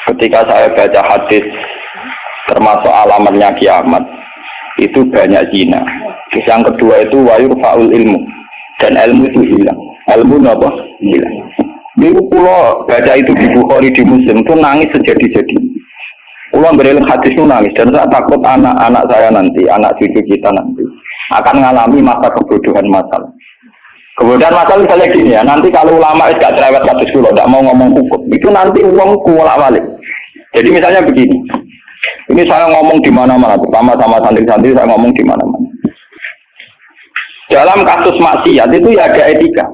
Ketika saya baca hadis termasuk alamatnya kiamat, itu banyak zina. Yang kedua itu wayur faul ilmu, dan ilmu itu hilang. Ilmu apa? Hilang. Dulu pulau baca itu di Bukhari di Muslim itu nangis sejadi-jadi. Pulau bereling hadis itu nangis, dan saya takut anak-anak saya nanti, anak cucu kita nanti akan mengalami masa kebodohan masal. Kebodohan masal misalnya gini ya, nanti kalau ulama tidak cerewet hadis dulu, tidak mau ngomong hukum, itu nanti uang kuwalak-walik. Jadi misalnya begini, ini saya ngomong di mana-mana, terutama sama santri-santri saya ngomong di mana-mana. Dalam kasus maksiat itu ya ada etika.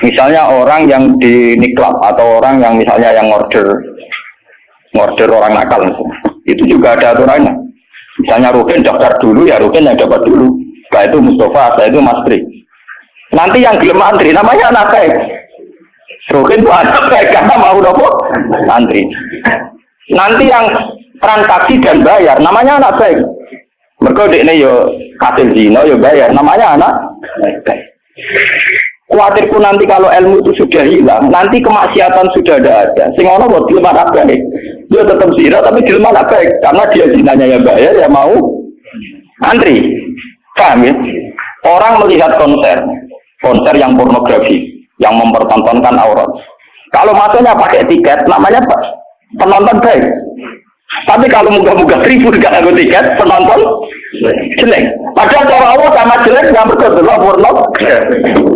Misalnya orang yang di niklab atau orang yang misalnya yang ngorder orang nakal, itu juga ada aturannya. Misalnya Rukin daftar dulu, ya Rukin yang dapat dulu. Setelah itu Mustafa, setelah itu Mas Tri. Nanti yang gelem antri namanya anak baik. Rukin itu anak baik karena mau dapat antri. Nanti yang transaksi dan bayar namanya anak baik. Mereka ini yo kasil zina yo bayar namanya anak baik. Khawatirku nanti kalau ilmu itu sudah hilang, nanti kemaksiatan sudah ada. Sing ono buat gelem anak baik. Dia tetap zina tapi gelem anak baik karena dia zinanya ya bayar ya mau antri. Paham ya? Orang melihat konser yang pornografi, yang mempertontonkan aurat. Kalau masuknya pakai tiket, namanya penonton baik. Tapi kalau muka-muka ribu gak ada tiket, penonton jelek. Padahal cara Allah sama jelek nggak betul porno.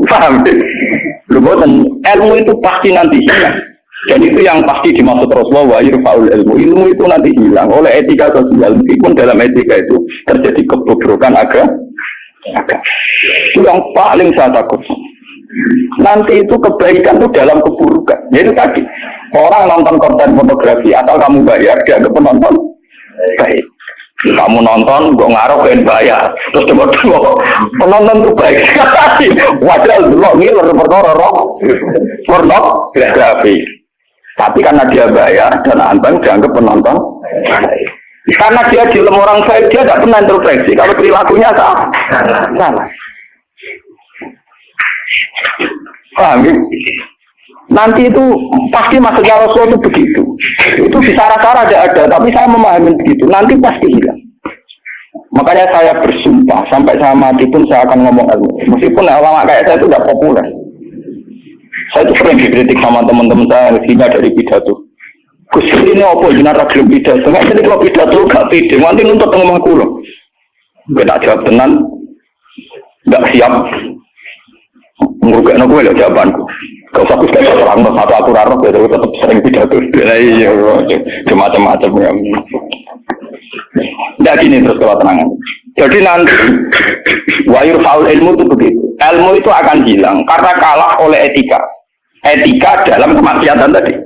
Paham? Ilmu itu pasti nanti hilang. Dan itu yang pasti dimaksud Rasulullah, yurfa'ul ilmu. Ilmu itu nanti hilang oleh etika sosial. Meskipun dalam etika itu terjadi kebobrokan agama. Itu yang paling saya takut. Nanti itu kebaikan itu dalam keburukan. Jadi tadi orang nonton konten pornografi asal kamu bayar dia ke penonton baik. Kamu nonton kok ngaruh kan bayar. Terus coba penonton itu baik. Wajar dulu ngiler perkara pornografi. Tapi karena dia bayar dan anteng dianggap penonton baik. Karena dia dilem orang baik, dia tidak pernah introspeksi. Kalau perilakunya salah. Paham ya? Nanti itu pasti maksudnya Rasulullah itu begitu. Itu di sarah-sarah ada, tapi saya memahami begitu. Nanti pasti hilang. Makanya saya bersumpah sampai saya mati pun saya akan ngomong ilmu. Meskipun ulama kayak saya itu tidak populer. Saya itu sering dikritik sama teman-teman saya yang dari pidato. Gus ini apa jenara gelem pidato? Enggak jadi kalau pidato gak pede, nanti nuntut ngomong kulo. Gue tak jawab tenan, enggak siap. Nguruknya gue lihat jawabanku. Gak usah gue sekali orang satu aku rarok ya, tapi tetap sering pidato. Iya, macam-macam ya. Tidak gini terus kalau tenangan. Jadi nanti wayur faul ilmu itu begitu. Ilmu itu akan hilang karena kalah oleh etika. Etika dalam kemaksiatan tadi.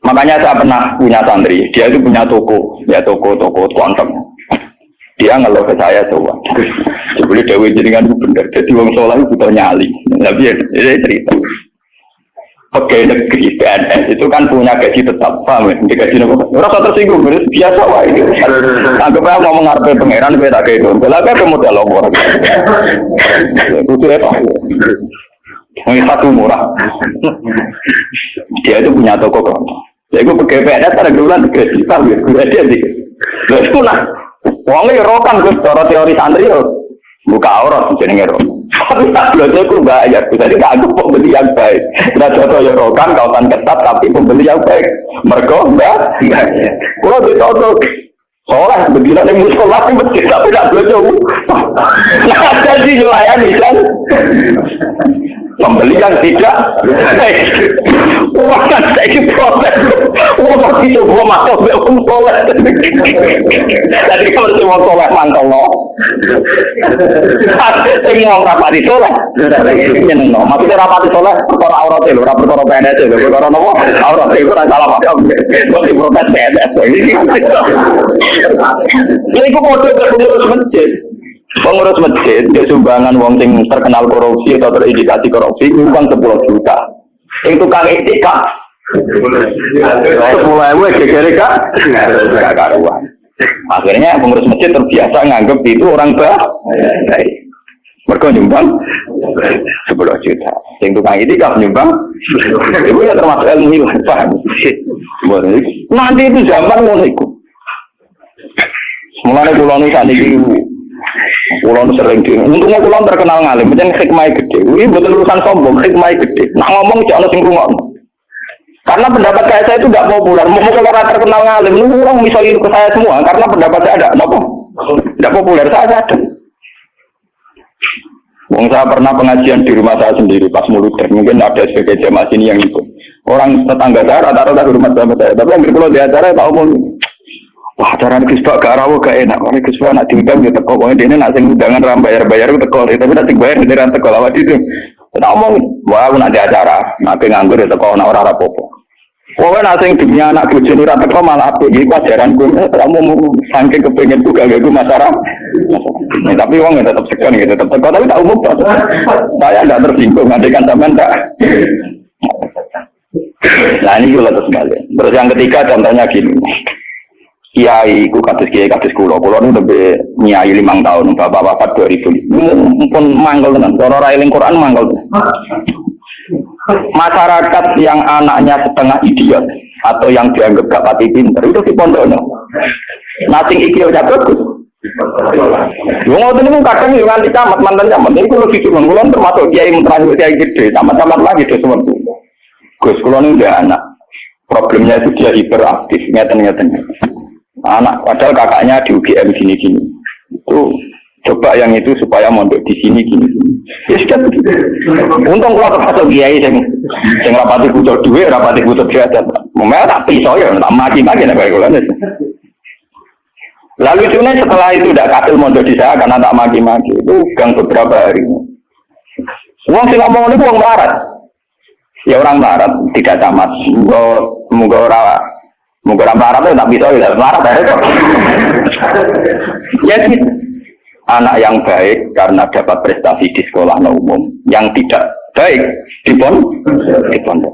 Makanya saya pernah punya santri, dia itu punya toko konten. Dia ngeluh ke saya coba. Sebelum Dewi jaringan itu benar. Jadi wong soleh itu butuh nyali. Tapi ya, ini cerita. Pegawai negeri PNS itu kan punya gaji tetap, paham ya? Gaji apa? Rasa tersinggung, biasa wah ini. Anggapnya ngomong ngarepe pangeran, gue tak kayak itu. Belakang ke modal lokor. Itu apa? Ini satu murah. Dia itu punya toko konten. Ya gue pegawai PNS ada bulan gaji, paham ya? Gue dia sih. Terus itu lah. Wongnya rokan gue secara teori santri yo. Buka aurat jenenge ro. Tapi tak belajar ku bayar. Jadi tak pembeli yang baik. Kita contoh ya rokan kautan ketat tapi pembeli yang baik. Mergo enggak. Kalau dicontoh soleh begitu ning musola sing masjid tapi tak belajar. Nah ada di layani kan. Pembeli yang tidak wah kan saya proses wah itu gua masuk belum soleh tadi kalau semua soleh mantap loh semua rapati soleh ini no maksudnya rapati soleh perkara aurat itu perkara PNS itu perkara nopo aurat itu kan salah pak masih protes PNS ini kok mau pengurus masjid pengurus masjid di sumbangan wong sing terkenal korupsi atau terindikasi korupsi uang 10 juta. Yang tukang etika 10.000 gegere kak enggak karuan. Akhirnya pengurus masjid terbiasa nganggep itu orang baik. Mereka nyumbang 10 juta. Yang tukang itikaf nyumbang, itu ya termasuk ilmu paham. Nanti itu zaman ngono iku. Mulane kula nu sakniki kula nu sering di. Untungnya kula terkenal ngalim, pancen hikmah gede. Iki mboten urusan sombong, hikmah gede. Nak ngomong cek ana sing ngrungokno. Karena pendapat saya itu tidak populer. Mau kalau orang terkenal ngalim, lu orang misalnya ke saya semua. Karena pendapat saya ada, apa? Tidak populer, saya sadar. Wong saya pernah pengajian di rumah saya sendiri pas mulutnya. Mungkin ada sebagai jemaah sini yang ikut. Orang tetangga saya rata-rata di rumah saya. Tapi yang kalau di acara tak umum. Wah, acara ini kisah gak rawa gak enak. Ini kisah nak diundang dia teko. Pokoknya dia ini nak undangan ram bayar-bayar teko. Tapi nanti bayar di ram teko lawat itu. Tak umum. Wah, aku nak di acara. Nanti nganggur dia teko nak orang rapopo. Pokoknya nasi dunia anak bujuk ini rata kok malah aku jadi pelajaranku. Kamu saking kepengen juga gak gue masyarakat. Tapi uangnya tetap sekian gitu, tetap teko. Tapi tak umum. Saya tidak tersinggung. Nanti kan sampean tak. Nah ini juga terus balik. Terus yang ketiga contohnya gini. Kiai, ku kados kulo ini lebih nyai 5 tahun, bapak 2000. Pun manggil tenan. Cara ora eling Quran manggil. Masyarakat yang anaknya setengah idiot atau yang dianggap gak pati pinter itu di pondoknya. Nasing iki udah bagus. Wong ngoten niku kadang yo nganti camat mantan camat. Niku kulo dicurang kulo termasuk kiai terakhir kiai gede, camat-camat lagi do seperti. Gus kulo niku dia anak. Problemnya itu dia hiperaktif, ngeten-ngeten. Anak padahal kakaknya di UGM gini-gini. Itu coba yang itu supaya mondok di sini gini. Ya sudah begitu. Untung kalau termasuk kiai yang rapati butuh duit, rapati butuh derajat. Memang tak pisau ya, tak maki-maki nak kayak gimana. Lalu setelah itu tidak kasil mondok di saya karena tak maki-maki. Itu gang beberapa hari. Uang sih ngomong ini uang melarat. Ya orang melarat tidak camat. Moga orang melarat itu tak pisau ya, melarat ya. Ya gitu. Anak yang baik karena dapat prestasi di sekolah umum, yang tidak baik di pondok.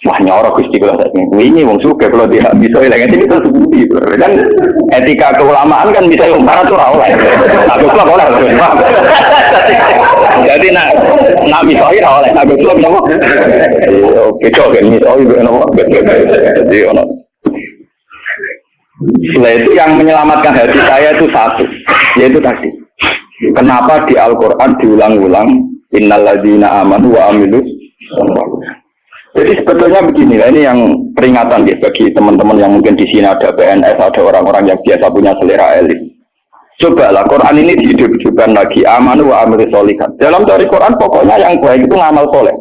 Wah nyorok Gusti kula sak ini wong sugih kalau dia bisa ilang ini terus budi kan etika keulamaan kan bisa wong barat ora oleh. Aku kok oleh. Jadi nak bisa ora oleh. Aku kok napa? Oke kok kan bisa ora napa. Jadi ono. Setelah itu yang menyelamatkan hati saya itu satu, yaitu tadi. Kenapa di Al-Quran diulang-ulang innalladzina amanu wa amilus. Jadi sebetulnya begini, ini yang peringatan ya bagi teman-teman yang mungkin di sini ada PNS, ada orang-orang yang biasa punya selera elit. Cobalah Quran ini dihidup-hidupkan lagi amanu wa amilus sholihat. Dalam teori Quran pokoknya yang baik itu ngamal soleh.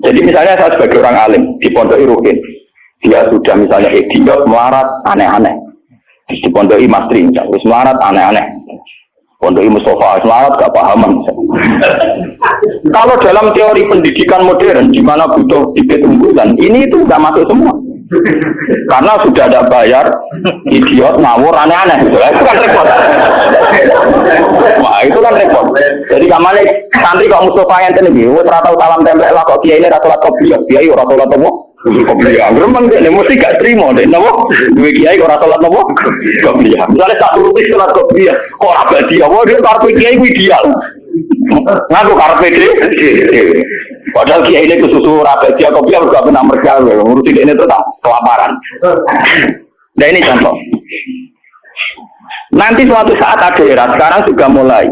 Jadi misalnya saya sebagai orang alim di Pondok Irukin. Dia sudah misalnya idiot, melarat, aneh-aneh. Di Pondok Mastri, wis melarat, aneh-aneh. Pondok Mustafa, melarat, gak pahaman. Kalau dalam teori pendidikan modern, di mana butuh bibit unggulan, ini itu nggak masuk semua. Karena sudah ada bayar, idiot, ngawur, aneh-aneh. Itu kan repot. Wah, itu kan repot. Jadi kamane santri kok Mustafa yang tinggi, wis ora tau salam tempel lah kok kiai ini ora salat kopiah, kiai ora salat apa? Kopiah. Memang dia mesti gak terima deh, napa? Duwe kiai ora salat apa? Kopiah. Misale sak turuti salat kopiah, kok ora badi apa dia karep kiai ku ideal. Ngaku karepe dhewe. Padahal kiai ini kesusu rakyat dia kopi harus gak pernah mergawe, ngurusin ini tuh tak kelaparan. Nah ini contoh. Nanti suatu saat ada era, sekarang juga mulai.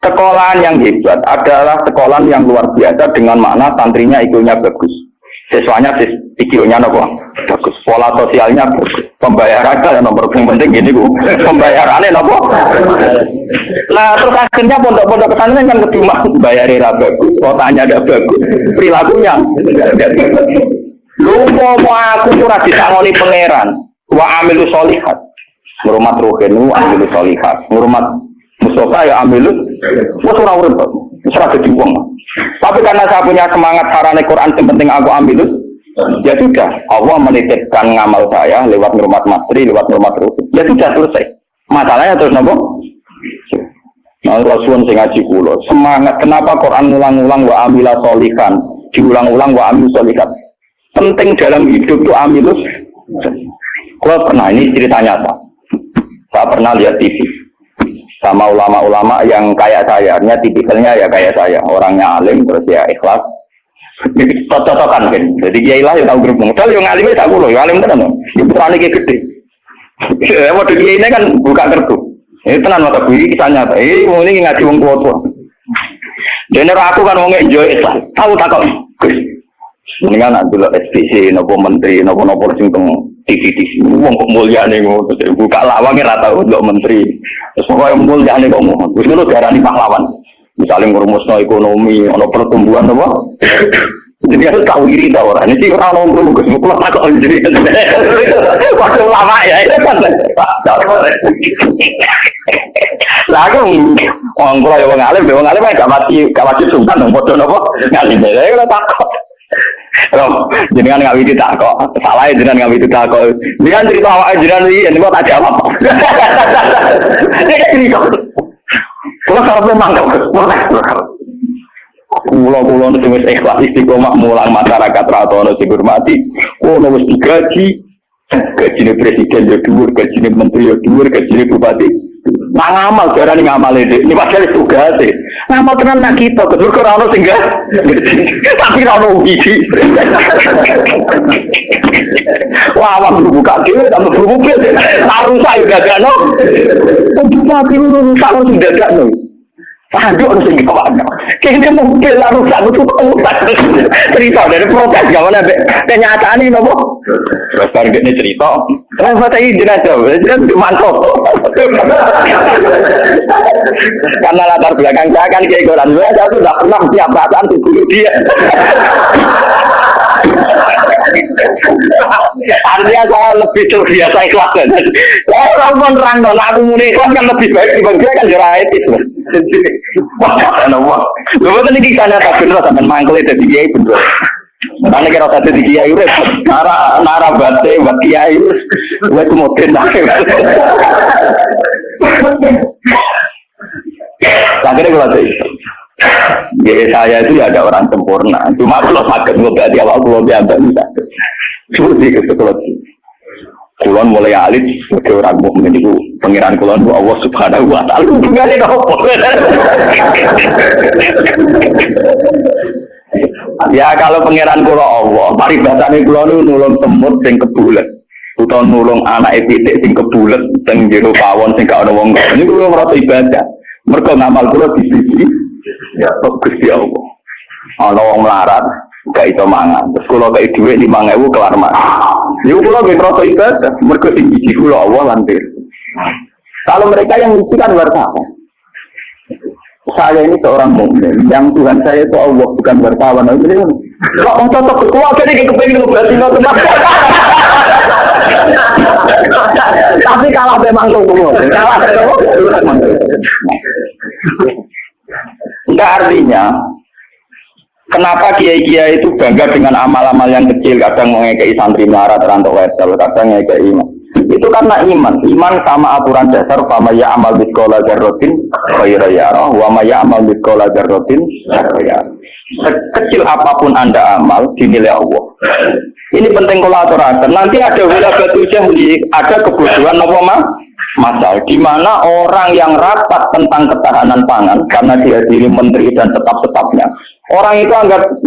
Sekolahan yang hebat adalah sekolahan yang luar biasa dengan makna santrinya IQ-nya bagus. Siswanya IQ-nya bagus, pola sosialnya bagus. Pembayarannya nomor penting gini bu, pembayarannya nopo. Nah terus akhirnya pondok-pondok pesantren kan kedua bayarnya bagus, kotanya ada bagus, perilakunya. Lu mau aku kurang disangoni pangeran, wa amilu sholihat, ngurumat ruhin, wa amilu sholihat, ngurumat Mustafa ya amilu, wah surah urut, surah kejuang. Tapi karena saya punya semangat sarane Quran yang penting aku ambilus. Ya sudah, Allah menitipkan ngamal saya lewat ngurmat materi, lewat ngurmat ruhin. Ya sudah selesai. Masalahnya terus nopo. Nah, Rasulullah sing ngaji kula, semangat kenapa Quran ulang-ulang wa amila sholihan, diulang-ulang wa amil sholihat. Penting dalam hidup itu amilus. Kula pernah ini cerita nyata. Saya pernah lihat TV. sama ulama-ulama yang kayak saya, tipikalnya ya kayak saya, orangnya alim terus ya ikhlas. Cocok-cocokan kan. Jadi kiai lah yang tahu grup modal yang alimnya tak kulo, yang alim tenan. Ya putrane kiai gede. Model kiai ini kan buka kertu. Ini tenan mata kuwi kisahnya. Ini ngaji wong tua. Dene aku kan wong enjoy Islam. Tahu tak kok. Mendingan nak dulu SPC, nopo menteri, nopo sing teng TV wong kok mulyane ngono. Buka lawang ora tau untuk menteri. Terus pokoke mulyane kok ngono. Wis ngono diarani pahlawan. Misalnya ngurumusno ekonomi, ono pertumbuhan apa? Jadi harus tahu diri tahu orang. Ini orang ngomong gue semua tak kok jadi. Waktu lama ya itu kan. Lagu orang kalau yang ngalim gak mati sungkan dong bodoh apa? Ngalim ya kalau tak kok. Jenengan nggak bisa tak kok. Salah ya jenengan nggak bisa tak kok. Dia cerita awak jenengan ini kok tak jawab. Dia cerita. Kalau kalau memang pulau itu wis ikhlas istiqomah mulang masyarakat ratono sing hormati. Wis digaji, gajine presiden ya dhuwur, gajine menteri ya dhuwur, gajine bupati. Ngamal jarane ngamal iki. Ini padahal tugase. Ngamal tenan nak kita, kedur ora ono sing gak. Tapi ora ono iki. Wah, waktu buka dhewe tak mlebu mobil. Harus saya gagakno. Bupati lu harus gagakno. Aduh, harus ini kawan. Kayaknya mobil lalu satu cerita dari protes gimana kenyataan ini nopo. Terus target ini cerita. Kenapa tadi jenazah? Jenazah mantap. Karena latar belakang saya kan kayak koran. Saya sudah pernah siap perasaan tubuh dia. Artinya saya lebih terbiasa ikhlas. Orang pun terang aku muni ikhlas kan lebih baik dibanding saya kan jurah etis. Wah, kenapa? Lu betul ini kisahnya tak bener sampai mangkel itu di kiai bener. Karena kira satu di kiai udah nara bate buat kiai udah kemudian lah. Akhirnya kalau itu, jadi saya itu ya ada orang sempurna. Cuma kalau sakit berarti awal kalau biasa bisa. Sulit ke sekolah. Kulon mulai alit sebagai orang mukmin itu pengiran kulon bu Allah Subhanahu Wa Taala hubungannya apa? Ya kalau pengiran kulon Allah, paribatane kulon itu nulung semut sing kebulet, utawa nulung anak pitik sing kebulet, teng jero pawon sing gak ana wong. Ini kulon merasa ibadah. Mergo ngamal kulon di sisi ya Gusti Allah. Ana wong melarat gak iso mangan. Terus kula kei dhuwit 5.000 kelar mangan. Yo kula nggih ngrasa ibadah, mergo sing iki kula Allah lan kalau mereka yang itu kan wartawan. Saya ini seorang mukmin, yang Tuhan saya itu Allah bukan wartawan. Ini kok mau cocok keluarga ini kepengen berarti nggak tenang. Tapi kalau memang tunggu, kalah enggak artinya. Kenapa kiai-kiai itu bangga dengan amal-amal yang kecil, kadang mengekei santri melarat, rantok wedel, kadang mengekei iman. Itu karena iman. Iman sama aturan dasar, fama ya amal biskola jarrotin, khaira yarah, wa ma ya amal biskola jarrotin, khaira yarah. Sekecil apapun Anda amal, dinilai Allah. Ini penting kolaborasi. Nanti ada wilayah jahli, ada kebodohan apa masal, di mana orang yang rapat tentang ketahanan pangan, karena dihadiri menteri dan tetap-tetapnya, orang itu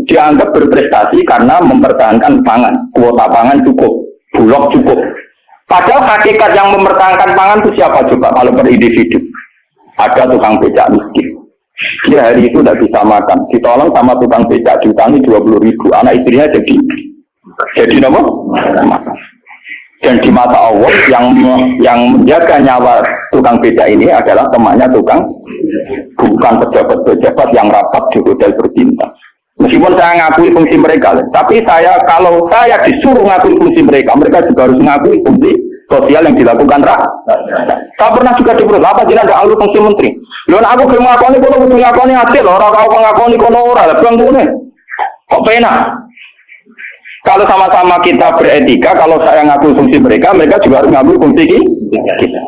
dianggap berprestasi karena mempertahankan pangan, kuota pangan cukup, bulog cukup. Padahal hakikat yang mempertahankan pangan itu siapa coba kalau per individu? Ada tukang becak miskin. Dia hari itu tidak bisa makan, ditolong sama tukang becak diutangi 20.000, anak istrinya jadi apa? Dan di mata Allah yang menjaga nyawa tukang becak ini adalah temannya tukang, bukan pejabat-pejabat yang rapat di hotel berbintang. Meskipun saya ngakui fungsi mereka, tapi kalau saya disuruh ngakui fungsi mereka, mereka juga harus ngakui fungsi sosial yang dilakukan rakyat. Saya pernah juga diperut, apa jelas ada alur fungsi menteri? Lalu aku belum ngakoni kono, belum ngakoni hasil, orang kau ngakoni kono orang, belum tuh kok pena? Kalau sama-sama kita beretika, kalau saya ngakui fungsi mereka, mereka juga harus ngakui fungsi kita.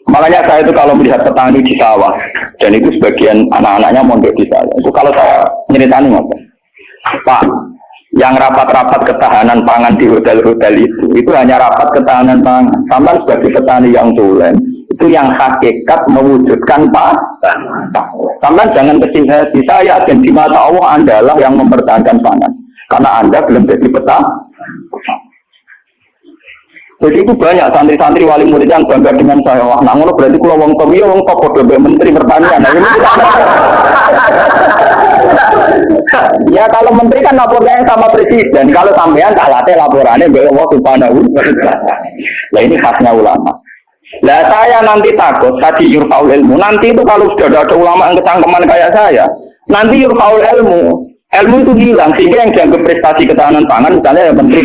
Makanya saya itu kalau melihat petani di sawah, dan itu sebagian anak-anaknya mondok di saya, itu kalau saya nyeritain Pak, yang rapat-rapat ketahanan pangan di hotel-hotel itu hanya rapat ketahanan pangan. Sama sebagai petani yang tulen, Itu yang hakikat mewujudkan Sampai jangan kecil hati, saya dan di mata Allah Anda lah yang mempertahankan pangan. Karena Anda belum jadi peta. Jadi itu banyak santri-santri wali murid yang bangga dengan saya. Wah, namun berarti kalau wong tom, wong top udah menteri pertanian. Nah, ini ya kalau menteri kan lapornya sama presiden. Kalau sampean tak latih laporannya bahwa Allah Subhanahu. Nah ini khasnya ulama. Lah saya nanti takut tadi yurfaul ilmu. Nanti itu kalau sudah ada ulama yang kecangkeman kayak saya, nanti yurfaul ilmu. Ilmu itu hilang sehingga yang dianggap prestasi ketahanan pangan misalnya ya menteri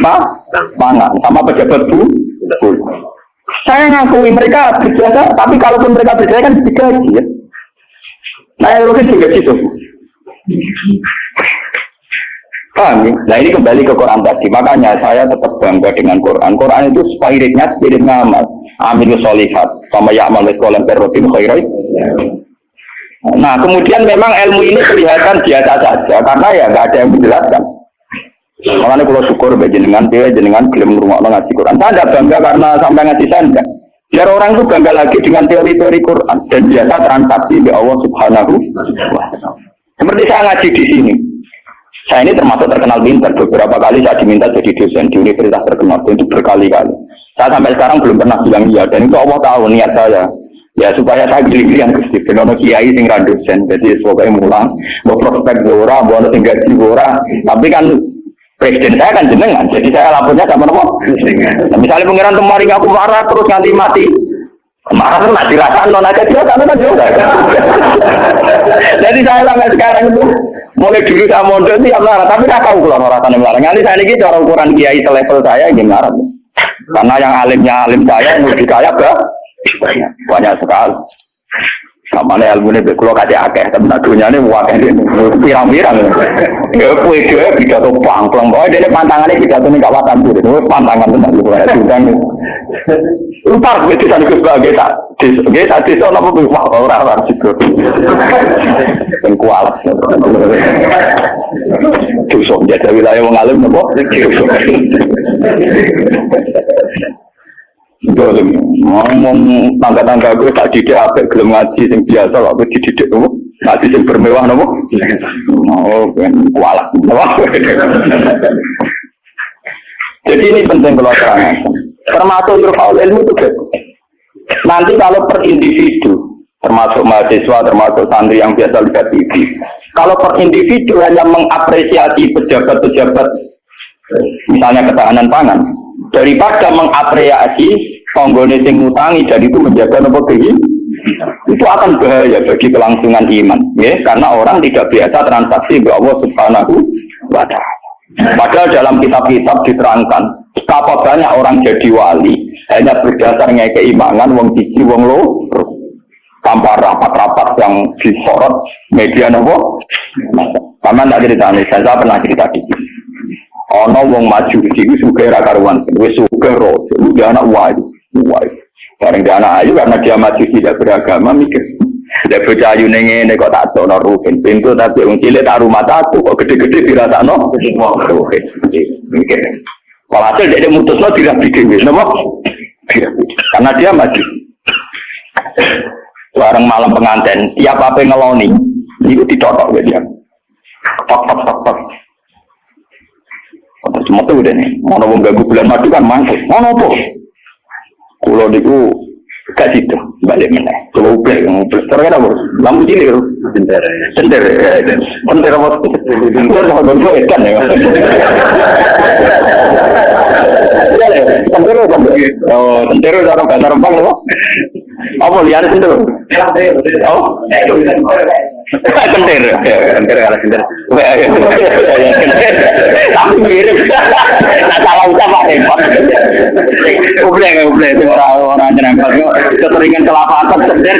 pangan sama pejabat bu. Saya ngakui mereka berjasa, tapi kalaupun mereka berjasa kan digaji ya. Nah yang logis juga gitu. Paham ya? Nah ini kembali ke Quran tadi. Makanya saya tetap bangga dengan Quran. Quran itu spiritnya amat. Amilus solihat sama ya'mal mithqalan dzarratin khairan. Nah kemudian memang ilmu ini kelihatan biasa saja karena ya nggak ada yang menjelaskan. Makanya kalau syukur jenengan belum ngurungokno ngaji Quran. Saya tidak bangga karena sampai ngaji saya enggak. Biar orang itu bangga lagi dengan teori-teori Quran dan biasa transaksi di Allah Subhanahu wa Ta'ala. Seperti saya ngaji di sini. Saya ini termasuk terkenal pintar. Beberapa kali saya diminta jadi dosen di universitas terkenal itu berkali-kali. Saya sampai sekarang belum pernah bilang iya dan itu Allah tahu niat saya. Ya supaya saya gili-gili yang Gusti ben ono kiai sing ra dosen. Jadi semoga mulang, mau prospek ora, mau ono sing gaji ora. Tapi kan presiden saya kan jenengan. Jadi saya lapornya sama nopo. Nah, misalnya pengiran kemarin aku marah terus nganti mati. Marah kan mati dirasakan non aja dia kan juga. Jadi saya sampai sekarang itu mulai dulu saya mondok itu ya marah, tapi tidak tahu kalau rasanya marah. Nanti saya ini cara ukuran kiai selevel saya gimana? Karena yang alimnya alim saya, yang lebih kaya banyak sekali. Sama nih ilmu ini kalau kasih akeh, tapi dunia ini wakil pirang-pirang. Ya kue dia pidato plang-plang, bahwa dia pantangannya pidato ini kawasan itu, itu pantangan tentang itu. Lupa itu tadi sebagai tak desa apa wah orang situ. Yang kualat. Dosa menjadi wilayah mengalir nopo. Ngomong tangga-tangga gue tak didik apa gelem ngaji sing biasa kok gue dididik nopo ngaji sing bermewah nopo ben kualat jadi ini penting kalau terangkan termasuk irfaul ilmu itu nanti kalau per individu termasuk mahasiswa termasuk santri yang biasa lihat TV kalau per individu hanya mengapresiasi pejabat-pejabat misalnya ketahanan pangan daripada mengapresiasi tonggone sing ngutangi jadi itu menjaga nopo itu akan bahaya bagi kelangsungan iman ya karena orang tidak biasa transaksi dengan Allah Subhanahu wa Ta'ala. Padahal dalam kitab-kitab diterangkan betapa banyak orang jadi wali hanya berdasarnya keimanan wong siji wong loro tanpa rapat-rapat yang disorot media nopo. Sama tak cerita nih, saya pernah cerita gitu. Ono wong maju iki sugih ra karuan, wis sugih ro, dia anak wae. Bareng dia anak ayu karena dia maju tidak beragama mikir. Lek bocah ayu ning ngene kok tak tono rugen pintu tapi wong cilik tak rumah aku kok gede-gede dirasakno. Mikir. Walhasil dia mutusno dirabi dhewe, napa? Karena dia maju. Bareng malam pengantin, tiap apa ngeloni, itu ditotok dia. Tok. Cuma tuh udah nih, mau nongol ganggu bulan madu kan mangkuk, mau nopo? Kulo niku gak situ, balik mana? Kulo ublek, terus apa? Lampu cilik, sender apa? Sender apa? Gonjo ikan ya? Sender apa? Oh, sender orang bahasa Rempang loh. Apa liar sender? Oh, sender kalau sender. Tapi mirip. Salah ucap repot. Ublek itu orang nyerempet. Keteringan kelapatan sender.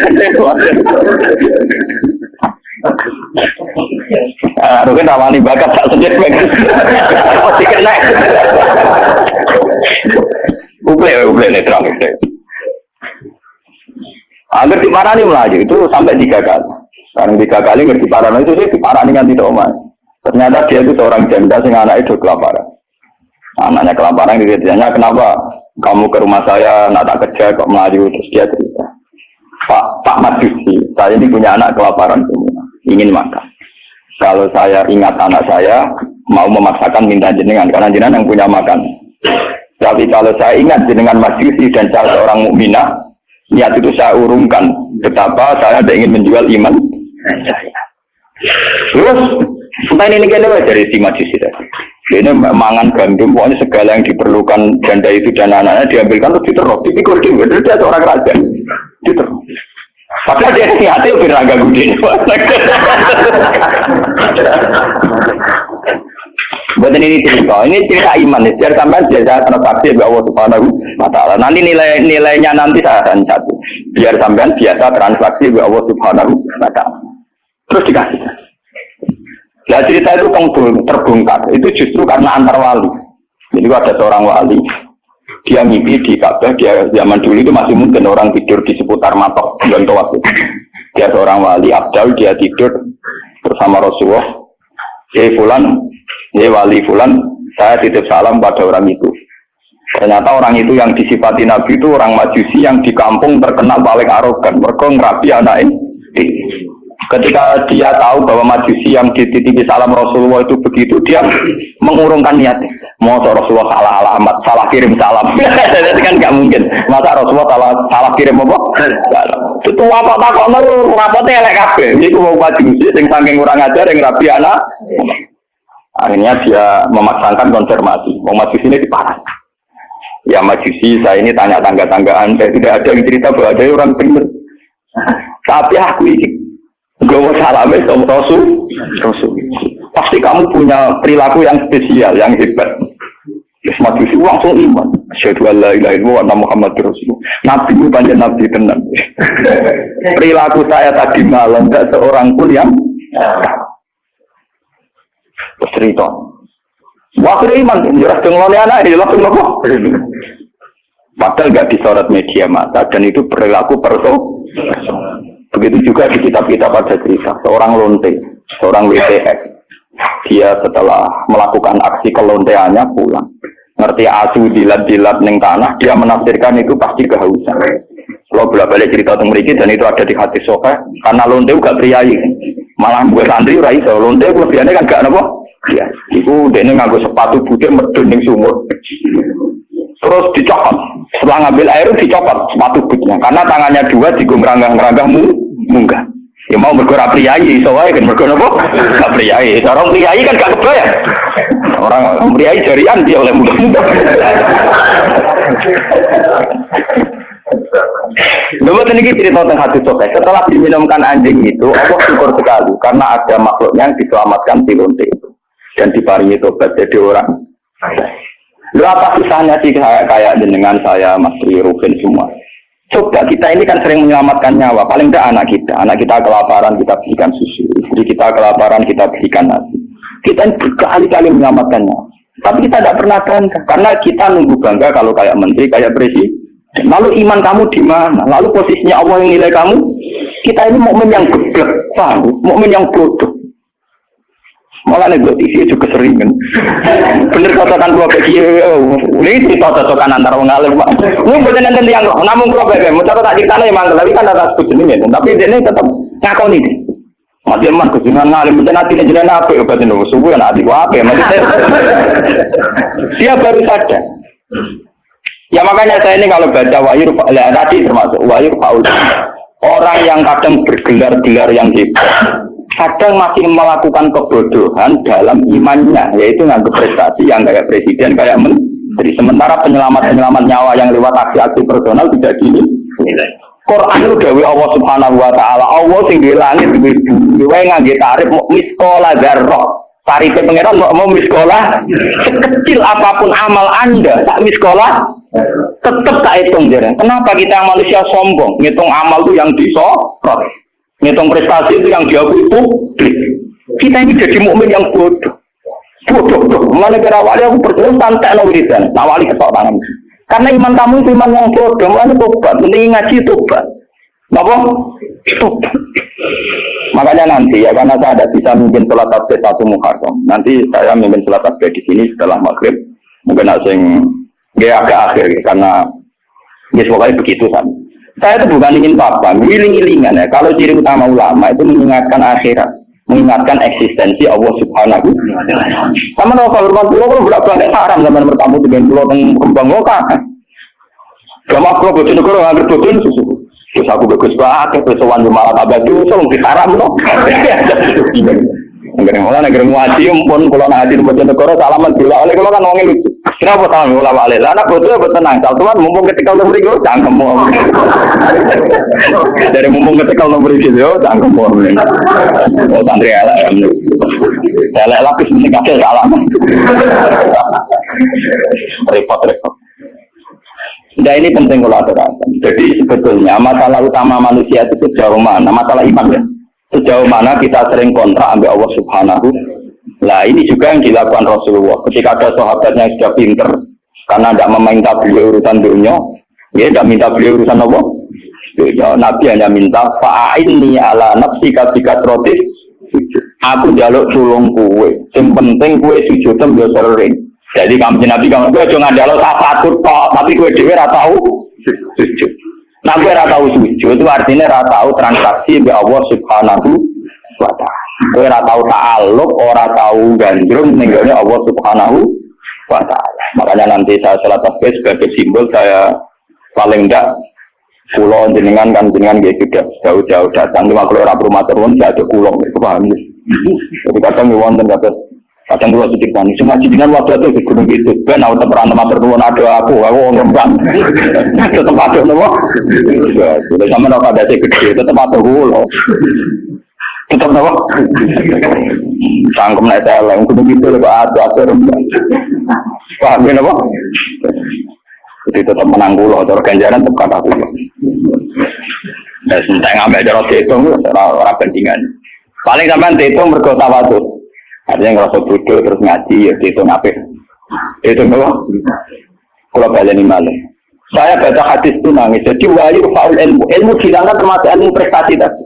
Mungkin awalnya bakat tak sender. Pasti kena. Ublek netral. Agar diparani melaju itu sampai 3 kali. Sekarang 3 kali ngerti parani itu dia diparani kan tidak omah. Ternyata dia itu seorang janda sing anak itu kelaparan. Anaknya kelaparan dia ditanya kenapa kamu ke rumah saya nak tak kerja kok melaju terus dia cerita. Pak Majusi, saya ini punya anak kelaparan semua, ingin makan. Kalau saya ingat anak saya, mau memaksakan minta jenengan, karena jenengan yang punya makan. Tapi kalau saya ingat jenengan Majusi dan saya seorang mukminah, niat itu saya urungkan betapa saya tidak ingin menjual iman saya. Terus, entah ini kayaknya dari si Majusi tadi. Ini mangan gandum, pokoknya segala yang diperlukan janda itu dan anak-anaknya diambilkan terus diterok, dipikul dia, dia seorang raja, diterok. Padahal dia niatnya lebih raga gede. Buat ini cerita iman, biar sampai biasa transaksi bahwa Subhanahu wa Ta'ala. Nanti nilainya nanti saya akan satu. Biar sampai biasa transaksi bahwa Subhanahu wa Ta'ala. Terus dikasih. Nah cerita itu terbongkar. Itu justru karena antar wali. Jadi ada seorang wali, dia mimpi di Ka'bah. Dia zaman dulu itu masih mungkin orang tidur di seputar matok bulan Tawaf. Dia seorang wali abdal, dia tidur bersama Rasulullah. Fulan, wali Fulan, saya titip salam pada orang itu. Ternyata orang itu yang disifati Nabi itu orang Majusi yang di kampung terkenal paling arogan. Mereka ngerapi anak ini. Ketika dia tahu bahwa Majusi yang dititipi salam Rasulullah itu begitu, dia mengurungkan niatnya. Mau Rasulullah salah alamat, salah kirim salam. Itu kan nggak mungkin. Masa Rasulullah salah kirim apa? Itu apa tak kok rapotnya elek kabeh. Iku mau Majusi sing saking kurang ajar yang rapi anak. Akhirnya dia memaksakan konfirmasi. Mau Majusi ini diparah. Ya Majusi, saya ini tanya tangga-tanggaan. Saya tidak ada yang cerita bahwa ada orang benar. Tapi aku ini gue salamnya sama Rasul. Pasti kamu punya perilaku yang spesial, yang hebat. Majusi langsung iman. Asyhadu an la ilaha illallah wa anna Muhammadar Rasulullah. Nabi itu banyak nabi tenang. Perilaku saya tadi malam tidak seorang pun yang cerita. Waktu iman, jelas denglone anak ini langsung apa? Padahal nggak disorot media massa dan itu perilaku personal. Begitu juga di kitab-kitab ada cerita seorang lonte, seorang WTX. Dia setelah melakukan aksi kelonteannya pulang. Ngerti asu dilat-dilat ning tanah, dia menafsirkan itu pasti kehausan. Kalau bolak-balik cerita tentang mereka dan itu ada di hati sofa, karena lonte gak priayi. Malah buat santri ora iso lonte kelebihannya kan gak napa? Ya, itu dene nganggo sepatu putih medun ning sumur. Terus dicopot. Setelah ngambil air dicopot sepatu bootnya karena tangannya dua digomranggang-ranggang munggah. Ya mau bergora priayi iso wae kan bergora apa? Gak priayi. Orang priayi kan gak kebayang. Orang priayi jarian dia oleh munggah-munggah. Lalu ini cerita tentang hati sokai. Setelah diminumkan anjing itu, Allah syukur sekali karena ada makhluknya yang diselamatkan di lonte itu dan diparingi tobat jadi orang. Lu apa susahnya sih kayak dengan saya, Mas Ruhin semua? Coba kita ini kan sering menyelamatkan nyawa. Paling tidak anak kita kelaparan kita berikan susu, istri kita kelaparan kita berikan nasi. Kita ini berkali-kali menyelamatkan nyawa. Tapi kita tidak pernah bangga karena kita nunggu bangga kalau kayak menteri, kayak presiden. Lalu iman kamu di mana? Lalu posisinya Allah yang nilai kamu? Kita ini mukmin yang geblek, paham? Mukmin yang bodoh. Malah nego TV juga sering kan. Bener katakan dua bagi ini cerita cocokan antara wong alim Pak. Ini mboten enten tiyang kok namung kula bae mau cara tak critane mangkel tapi kan ada sebut jenenge tapi dene tetep ngakoni. Mati emang kejenengan ngalim mboten ati jenengan apik obat niku subuh ana ati wae maksudnya. Dia baru sadar. Ya makanya saya ini kalau baca wahyu tadi termasuk wahyu Paul. Orang yang kadang bergelar-gelar yang hebat kadang masih melakukan kebodohan dalam imannya, yaitu nganggap prestasi yang kayak presiden, kayak menteri. Sementara penyelamat nyawa yang lewat aksi-aksi personal tidak gini. Quran itu dari Allah Subhanahu Wa Taala. Allah sing di langit di bumi, ngangge tarif miskola dzarrah. Tarifnya pengiran mau miskola sekecil apapun amal Anda, tak miskola tetap tak hitung jadi. Kenapa kita manusia sombong? Ngitung amal itu yang disorot. Ngitung prestasi itu yang diakui publik. Kita ini jadi mukmin yang bodoh. Bodoh. Mulai dari awalnya aku percaya santai wiridan, awali kesopanan. Karena iman kamu itu iman yang bodoh. Mulai tobat, mending ngaji tobat. Apa? Tobat. Makanya nanti ya karena saya tidak bisa mimpin sholat tasbih 1 Muharram. Nanti saya mimpin sholat tasbih di sini setelah maghrib. Mungkin asing dia agak akhir karena ya pokoknya begitu kan. Saya itu bukan ingin apa, ngiling-ngilingan ya. Kalau ciri utama ulama itu mengingatkan akhirat, mengingatkan eksistensi Allah Subhanahu wa Ta'ala. Sama kalau hormat pulau bolak-balik haram zaman bertamu dengan pulau teng Kembang Loka. Gama pulau Bojonegoro nggak berbodon susu. Terus aku bagus banget, terus sowan malah tambah dosa, mungkin haram loh. Negeri ngaji, pun kalau ngaji di Bojonegoro salaman bila oleh kalau kan ngomongin lucu. Kenapa tahu ulama balik? Anak bodoh bertenang. Kalau tuan mumpung ketika nomor itu, jangan mau. Dari mumpung ketika nomor itu, jangan mau. Oh, santri elak. Elak lapis ini kasih salam. Repot. Nah ini penting kalau aturakan. Jadi sebetulnya masalah utama manusia itu sejauh mana? Masalah iman ya. Sejauh mana kita sering kontrak ambil Allah Subhanahu. Nah ini juga yang dilakukan Rasulullah. Ketika ada sahabatnya yang sudah pinter, karena tidak meminta beliau urusan dunia, ya tidak minta beliau urusan apa? Dunia. Nabi hanya minta fa'ainni ala nafsika bikatrotis. Aku jaluk tulung kue. Yang penting kue sujudem yo sering. Jadi kamu Nabi kamu gue cuma jaluk satu tok, tapi kue dewe ora tahu sujud. Nah gue ora tahu sujud itu artinya ora tahu transaksi be Allah Subhanahu wa Ta'ala. Gue ora tahu ta'aluk, ora tahu gandrung nenggone Allah Subhanahu wa Ta'ala. Makanya nanti saya salat tasbih sebagai simbol saya paling enggak pulau jenengan kan jenengan dia sudah jauh-jauh datang cuma kalau orang rumah turun tidak ada pulau itu paham ya. Jadi kadang wonten kadang pulau sedikit tani cuma jenengan waktu itu di gunung itu ben aku teperan tempat turun ada aku ngembang tetap ada nopo sudah sama nopo ada gede tetap ada pulau tetap nopo sangkem naik teleng gunung itu lebih ada paham ya nopo. Jadi tetap menang pulau, atau ganjaran tetap kata pulau. Nah, sementara ngambil jarak hitung, orang bandingan. Paling sampai hitung berkota waktu. Artinya ngerasa bodoh terus ngaji, ya hitung apa? Hitung apa? Kalau balik malah. Saya baca hadis itu nangis. Jadi wahyu faul ilmu hilangkan termasuk ilmu prestasi tadi.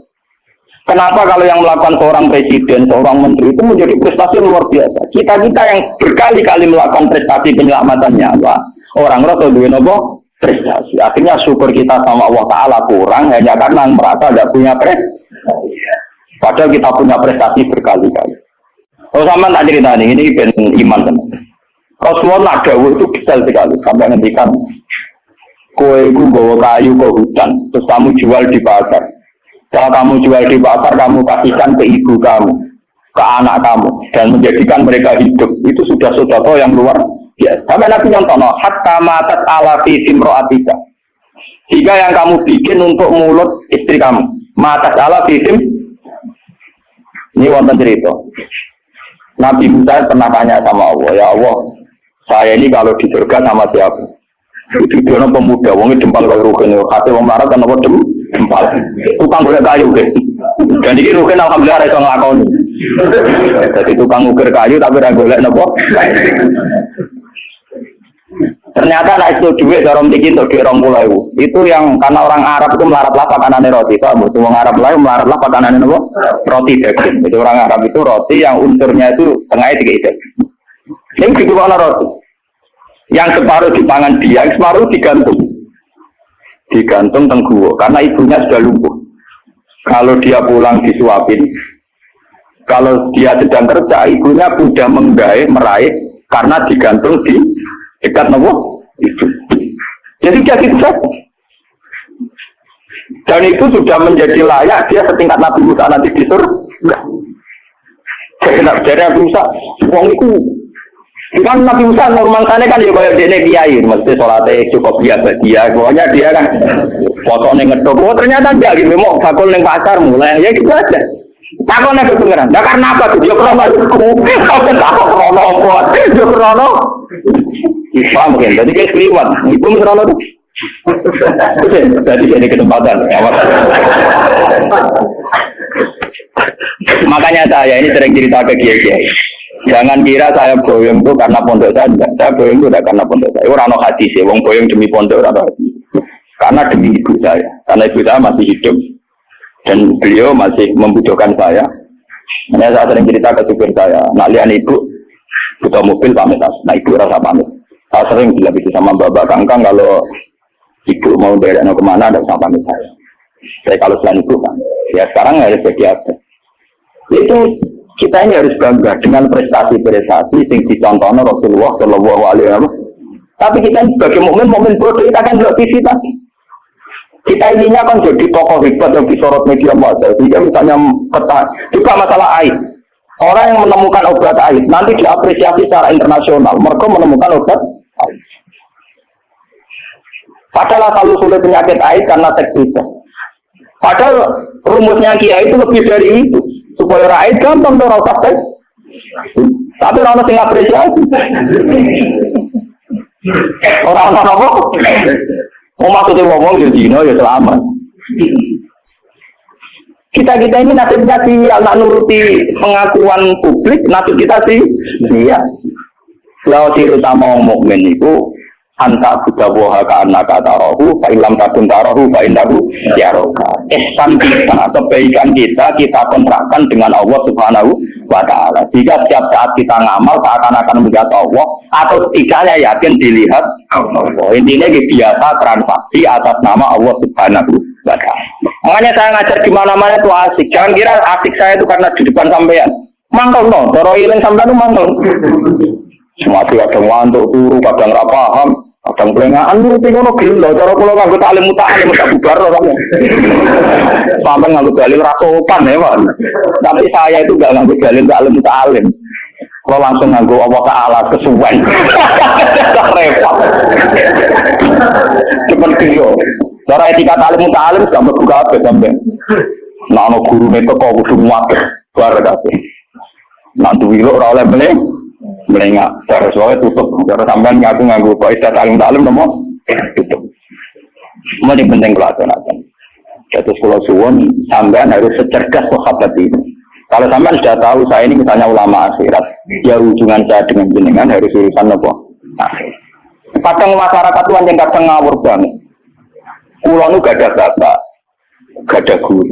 Kenapa kalau yang melakukan seorang presiden, seorang menteri itu menjadi prestasi luar biasa? Kita yang berkali-kali melakukan prestasi penyelamatan nyawa. Orang rasa duit nopo prestasi. Akhirnya syukur kita sama Allah Ta'ala kurang hanya karena merasa tidak punya prestasi. Padahal kita punya prestasi berkali-kali. Kalau sama tak cerita ini ben iman kan. Rasulullah dawuh itu besar sekali. Sampai ngendikan kowe itu bawa kayu ke hutan, terus kamu jual di pasar. Kalau kamu jual di pasar, kamu kasihkan ke ibu kamu, ke anak kamu, dan menjadikan mereka hidup. Itu sudah sedekah yang luar. Ya, sampai Nabi nyontono hatta matat ala fi simroatika. Jika yang kamu bikin untuk mulut istri kamu, matat ala fi sim. Ini wonten cerita. Nabi Musa pernah tanya sama Allah, ya Allah, saya ini kalau di surga sama siapa? Itu dia pemuda, wongnya jempal kalau rugen, hati wong marah kan apa jempal. Tukang golek kayu deh. Dan ini rugen alhamdulillah iso nglakoni. Jadi tukang ukir kayu tapi ora golek napa? Ternyata anak itu duit dorong dikit untuk duit 20.000. Itu yang karena orang Arab itu melaratlah pakanannya roti. Tahu? Orang Arab lain melaratlah pakanannya apa? Roti daging. Jadi orang Arab itu roti yang unsurnya itu tengahnya 3 daging. Yang gitu mana roti? Yang separuh di tangan dia, yang separuh digantung tengguo. Karena ibunya sudah lumpuh. Kalau dia pulang disuapin, kalau dia sedang kerja, ibunya mudah meraih karena digantung di dekat nopo itu. Jadi dia gitu saja. Dan itu sudah menjadi layak dia setingkat Nabi Musa nanti di surga. Jadi Nabi Musa, wong itu kan Nabi Musa normalnya kan ya kayak dia kiai, mesti sholatnya cukup biasa dia. Pokoknya dia kan fotonya ngedok. Oh ternyata dia gitu mau bakul neng pasar mulai ya gitu aja. Takutnya kedengeran. Nah karena apa tuh? Dia krono aku. Kau ketawa krono buat. Dia krono. Paham mungkin. Jadi kayak keliwat. Itu krono tuh. Jadi jadi kesempatan. Makanya saya ini sering cerita ke kiai-kiai. Jangan kira saya boyong itu karena pondok saya. Saya boyong itu tidak karena pondok saya. Orang no hadis ya. Wong boyong demi pondok orang hadis. Karena demi ibu saya. Karena ibu saya masih hidup. Dan beliau masih membutuhkan saya. Hanya saya sering cerita ke supir saya, nak lihat ibu butuh mobil pamit, nah ibu rasa pamit. Saya sering bilang itu sama bapak kangkang kalau ibu mau daerah kemana ada usah pamit saya. Saya kalau selain itu kan, ya sekarang harus jadi apa? Itu kita ini harus bangga dengan prestasi-prestasi yang dicontoh Rasulullah Shallallahu Alaihi Wasallam. Tapi kita sebagai mukmin bodoh kita akan beraktivitas. Kita ininya kan jadi tokoh hebat yang disorot media massa. Jika misalnya juga masalah air, orang yang menemukan obat air nanti diapresiasi secara internasional. Mereka menemukan obat air. Padahal kalau sulit penyakit air karena teknisnya. Padahal rumusnya Kiai itu lebih dari itu. Supaya rakyat gampang tuh rasa tes. Tapi orang yang apresiasi. Orang apa? Mau maksudnya ngomong ya Dino ya selamat. Kita ini nasibnya sih anak nuruti pengakuan publik, nasib kita sih iya. Kalau si utama mukmin itu anta budawoha ka annaka tarahu fa illam takun tarahu fa innahu yaroka. Ihsan kita, kebaikan kita kontrakkan dengan Allah Subhanahu wa taala. Jika setiap saat kita ngamal seakan-akan melihat Allah atau setidaknya yakin dilihat Allah. Intinya biasa transaksi atas nama Allah Subhanahu wa taala. Makanya saya ngajar di mana-mana itu asik. Jangan kira asik saya itu karena di depan sampean. Mangkel no, cara ilang sampean itu mangkel. Semua kadang ngantuk turu, kadang ra paham, kadang pelengahan nuruti ngono gelo. Cara kula nganggo taklim mutalim tak bubar sampe. Sampai nganggo dalil ra sopan ya, Pak. Tapi saya itu enggak nganggo dalil taklim mutalim. Kalau langsung nganggo Allah Ta'ala kesuwen. Repot. Cepet gelo. Cara etika taklim mutalim sampe buka apa sampe. Nah ono gurune teko kudu muat bar kabeh. Nanti wilo ora oleh melengak, terus soalnya tutup. Kalau sampean ngaku kok istilah talim nomo tutup. Semua yang penting pelajaran. Jatuh sekolah suwon, sampean harus secerdas sahabat ini. Kalau sampean sudah tahu saya ini misalnya ulama akhirat, ya hubungan saya dengan jenengan harus urusan apa? Akhir. Kadang masyarakat tuan yang kadang ngawur banget. Pulau nu gak ada bapak, gak ada guru.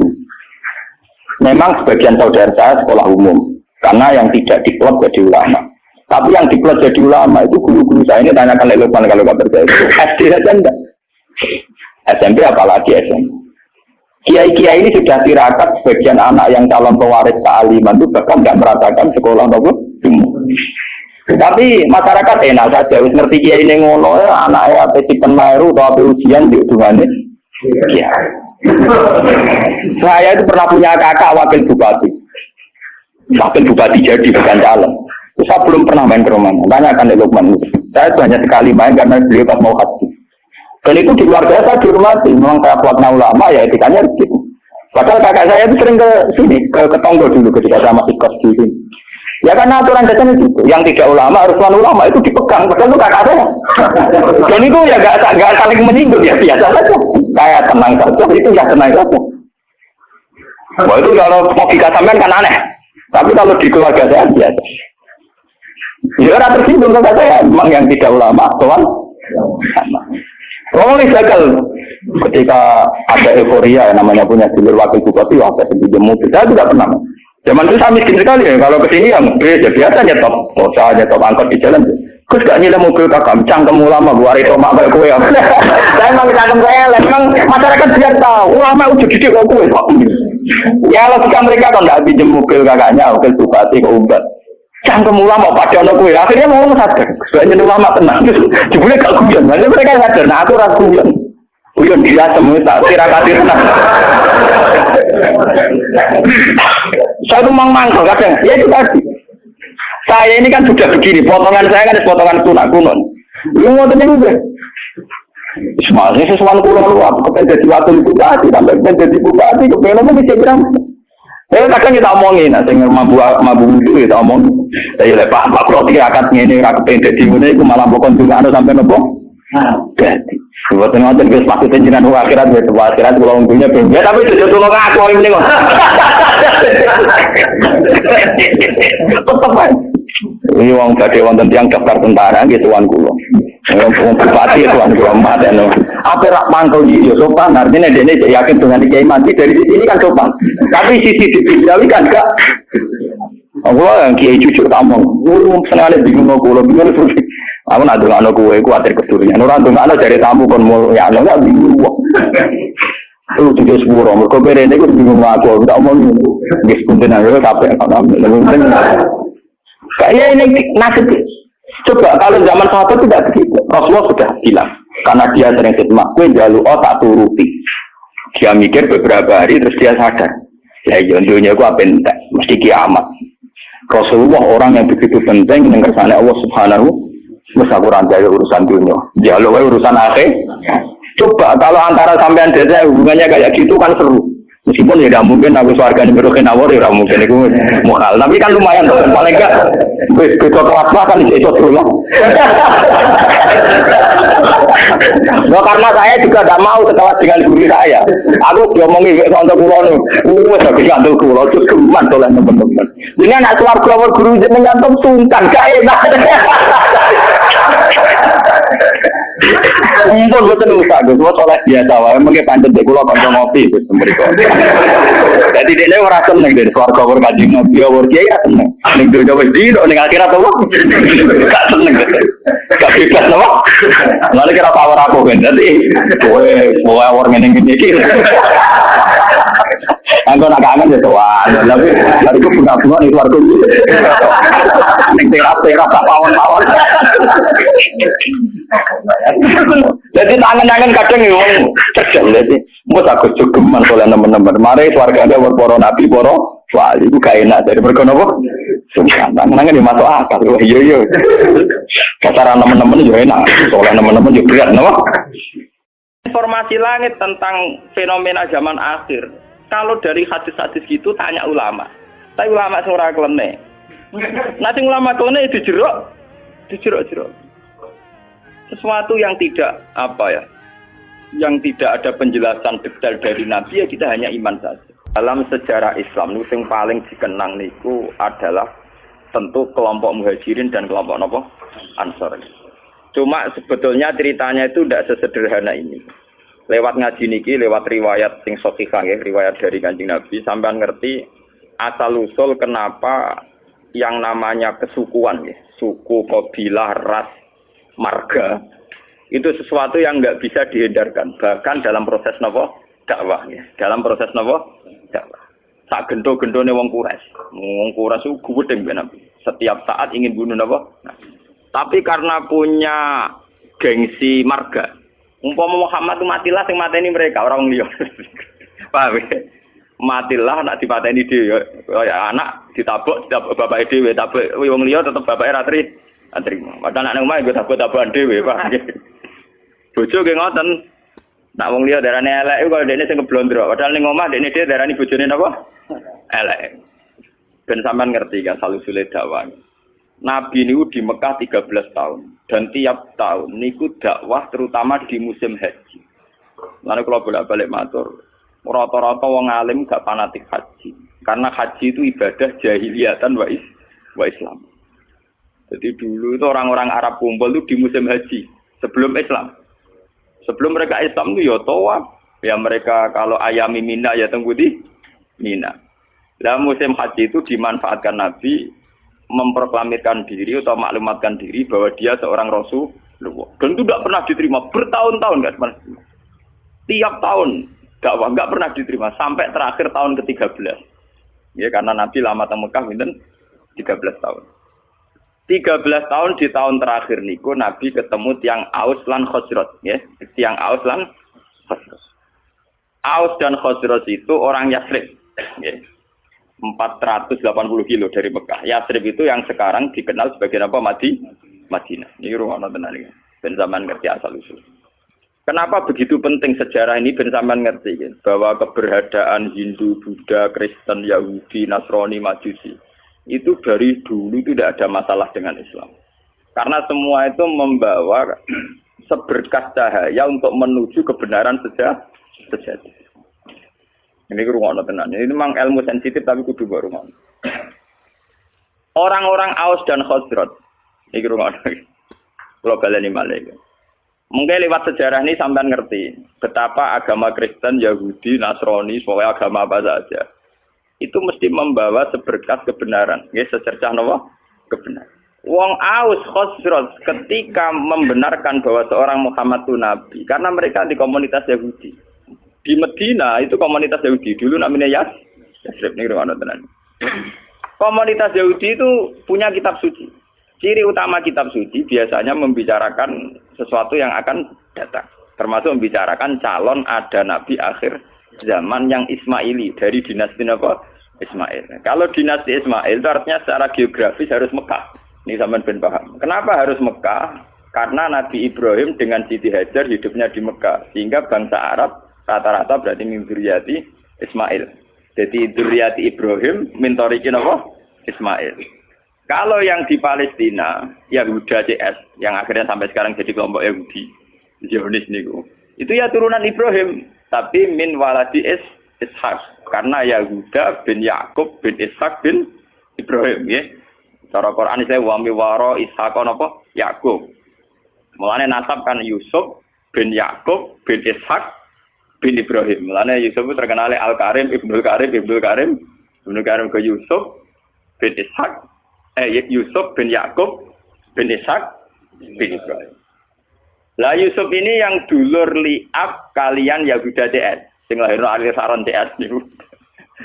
Memang sebagian saudara saya sekolah umum, karena yang tidak diplot jadi ulama. Tapi yang diplot jadi ulama itu guru-guru saya ini tanyakan lelokman kalau gak percaya. SD saja enggak. SMP apalagi SMP. Kiai-kiai ini sudah tirakat sebagian anak yang calon pewaris kealiman itu bahkan tidak merasakan sekolah nopo. Tapi masyarakat enak saja, wis ngerti kiai ini ngono ya anaknya apa si penmeru atau apa ujian di hubungannya. Ya. Saya itu pernah punya kakak wakil bupati. Wakil bupati jadi bukan calon. Saya belum pernah main ke rumahnya. Tanyakan di Lukman. Saya banyak sekali main karena beliau pas mau haji. Dan itu di keluarga saya dihormati. Memang saya kuatnya ulama ya etikanya gitu. Padahal kakak saya itu sering ke sini, ke Tonggo dulu ketika saya masih kos di sini. Ya karena aturan dasarnya itu. Yang tidak ulama harus ulama itu dipegang. Padahal itu kakak saya. Dan itu ya gak saling menyinggung ya biasa saja. Saya tenang saja, itu ya tenang saja. Wah itu kalau logika sampean kan aneh. Tapi kalau di keluarga saya biasa. Ya orang tersinggung kata saya, memang yang tidak ulama, tuan. Rolling gagal ketika ada euforia namanya punya dulur wakil bupati, wakil pinjam mobil. Saya tidak pernah. Zaman itu saya miskin sekali ya. Kalau kesini yang ya biasa nyetop, nyetop angkot di jalan. Terus gak nyilem mobil kakak, cangkem ulama, buat itu mak baik kue. Saya memang cangkem saya, memang masyarakat biar tahu ulama udah didik kok kue. Ya logika mereka kalau nggak pinjam mobil kakaknya, wakil bupati ke Umbat. Cangkem ulama pada anak kue, akhirnya mau sadar. Sebenarnya ulama tenang, jebule gak guyon. Nanti mereka sadar, nah aku rasa guyon. Guyon dia semua tak tirakati tenang. Saya tuh mangkel kadang, ya itu tadi. Saya ini kan sudah begini, potongan saya kan potongan tunak kunon. Lu mau tanya juga? Semuanya sesuatu kuno luar, kepengen jadi wakil bupati, sampai kepengen jadi bupati, kepengen apa bisa bilang? Kadang kita omongin, dengan mabu itu kita omongin. Saya lepas, Pak Pro tirakat ini, kepengen jadi mana, itu malah bukan juga ada sampai nopo. Jadi, sebetulnya macam itu maksudnya jenang akhirat, akhirat kalau untungnya ya tapi itu tolong aku orang ini kok. Tetap kan. Ini uang badai wonten tiang daftar tentara gitu tuan kulo. Yang bupati tuan kulo mah dan apa rak mangkal gitu sopan. Artinya dia ini yakin dengan kiai mati dari sini kan sopan. Tapi sisi dipilih kan enggak. Aku yang kiai cucu tamong. Sengaja bingung kulo bingung terus. Aku nak ndongakno kowe kuwatir kedurian. Ora ndongakno jare tamu kon ya lho gak bingung. Itu juga sepuro, mereka berene itu bingung aku tak mau nggak sepunten aja capek kayak ini nasib. Coba kalau zaman sahabat tidak begitu. Rasulullah sudah bilang karena dia sering khidmat, gue jalur tak turuti. Dia mikir beberapa hari terus dia sadar. Ya dunia gue apa entek, mesti kiamat. Rasulullah orang yang begitu penting dengan kersane Allah Subhanahu. Wes aku rantai urusan dunia, jalur urusan akhir. Coba kalau antara sampean desa hubungannya kayak gitu kan seru. Meskipun ya tidak mungkin aku suarga berokin awor ya mungkin itu moral. Tapi kan lumayan tuh. Paling enggak beda kelas kan itu dulu. Nah, karena saya juga tidak mau setelah dengan guru saya. Aku diomongin untuk pulau nih. Tapi kantor pulau terus keruman oleh teman-teman. Ini anak suarga guru jenengan tuh sungkan kayak enak. Mumpun boten usah Gus, soleh biasa wae mengke pancen dek kula kanca ngopi Gus mriko. Dadi dekne ora seneng dek swarga ora kanjeng ngopi ora kiai ra seneng. Ning donya wis dino ning akhirat apa? Gak seneng. Gak bebas apa? Lalu kira power aku kan. Dadi kowe ora ngene-ngene iki. Angko nak kangen ya sowan. Tapi aku bunga-bunga ning keluarga. Ning teras pawon-pawon. Jadi tangan-tangan kadang yang cerdas. Jadi mau takut cukuman oleh teman-teman. Mari keluarga ada para nabi, para wali itu gak enak dari berkono kok. Tangan-tangan masuk akal. Iya. Cara teman-teman juga enak. Soalnya teman-teman juga berat, no? Informasi langit tentang fenomena zaman akhir. Kalau dari hadis-hadis gitu tanya ulama. Tapi ulama seorang kelene. Nanti ulama kelene dijerok. Sesuatu yang tidak yang tidak ada penjelasan detail dari Nabi ya kita hanya iman saja. Dalam sejarah Islam yang paling dikenang niku adalah tentu kelompok Muhajirin dan kelompok Ansor. Cuma sebetulnya ceritanya itu tidak sesederhana ini. Lewat ngaji niki, lewat riwayat sing sahihah ya, riwayat dari Kanjeng Nabi sampean ngerti asal usul kenapa yang namanya kesukuan ya, suku, kabilah, ras, marga itu sesuatu yang nggak bisa dihindarkan bahkan dalam proses dakwah ya. Dalam proses dakwah sak gento-gentone wong Quraisy itu gudeng Nabi setiap saat ingin bunuh tapi karena punya gengsi marga umpama Muhammad itu matilah sing mateni mereka orang liya paham ya? Matilah nak dipateni dhewe ya anak ditabok bapake dhewe tapi wong liya tetep bapake ra terima. Padahal anak omah yo takut-takutan dhewe, Pak. Bojo ge ngoten. Nak wong liya darane elek iku kalau dene sing keblondro. Padahal ning omah dene dhewe darani bojone napa? Elek. Ben sampean ngerti kan salusule dakwah. Nabi niku di Mekah 13 tahun dan tiap tahun niku dakwah terutama di musim haji. Lan kula bolak-balik matur, rata-rata wong alim gak fanatik haji. Karena haji itu ibadah jahiliyatan wa Islam. Jadi dulu itu orang-orang Arab kumpul itu di musim haji sebelum Islam. Sebelum mereka Islam itu ya tawaf, ya mereka kalau ayami Mina ya tunggu di Mina. Dalam musim haji itu dimanfaatkan Nabi memproklamirkan diri atau maklumatkan diri bahwa dia seorang Rasulullah. Dan itu tidak pernah diterima bertahun-tahun kan? Tiap tahun dakwah nggak pernah diterima sampai terakhir tahun ke-13. Ya karena Nabi lama di Mekah pinten 13 tahun. 13 tahun di tahun terakhir niku Nabi ketemu tiang Aus lan Khazraj ya, tiang Aus lan Khazraj. Aus dan Khazraj itu orang Yasrib ya. 480 kilo dari Mekah. Yasrib itu yang sekarang dikenal sebagai apa? Madinah. Ini ruang tenan iki. Ben zaman ngerti asal usul. Kenapa begitu penting sejarah ini ben sampean ngerti ya? Bahwa keberadaan Hindu, Buddha, Kristen, Yahudi, Nasrani, Majusi itu dari dulu tidak ada masalah dengan Islam. Karena semua itu membawa seberkas cahaya untuk menuju kebenaran sejati. Ini ruang tenan. Ini memang ilmu sensitif tapi kudu baru rumah. Orang-orang Aus dan Khazraj. Ini ruang. Kalau baleni malih. Mungkin lewat sejarah ini sampean ngerti betapa agama Kristen, Yahudi, Nasrani, semua agama apa saja itu mesti membawa seberkas kebenaran, ya secercah nawa kebenaran. Wong Aus Khosroj ketika membenarkan bahwa seorang Muhammad itu nabi karena mereka di komunitas Yahudi. Di Medina itu komunitas Yahudi dulu namanya Yasrib nih tenan. Komunitas Yahudi itu punya kitab suci. Ciri utama kitab suci biasanya membicarakan sesuatu yang akan datang. Termasuk membicarakan calon ada nabi akhir zaman yang Ismaili dari dinasti apa? Ismail. Kalau dinasti Ismail itu artinya secara geografis harus Mekah. Ini sampean ben paham. Kenapa harus Mekah? Karena Nabi Ibrahim dengan Siti Hajar hidupnya di Mekah. Sehingga bangsa Arab rata-rata berarti min dzurriyyati Ismail. Jadi dzurriyyati Ibrahim min thariqin apa? Ismail. Kalau yang di Palestina, Yahuda CS yang akhirnya sampai sekarang jadi kelompok Yahudi, Zionis niku. Itu ya turunan Ibrahim, tapi min waladi Ishak. Karena Yahuda bin Yakub bin Ishak bin Ibrahim ya. Cara Quran saya wa mi waro Ishak napa? Yakub. Mulane nasab kan Yusuf bin Yakub bin Ishak bin Ibrahim. Mulane Yusuf terkenal Al-Karim, Ibnul Karim, Ibnul Karim, Ibnul Karim ke Yusuf bin Ishak, Yusuf bin Yakub bin Ishak bin Ibrahim. Lah Yusuf ini yang dulur liab kalian Yahuda CS. Sing lahirno Ali Saron CS niku.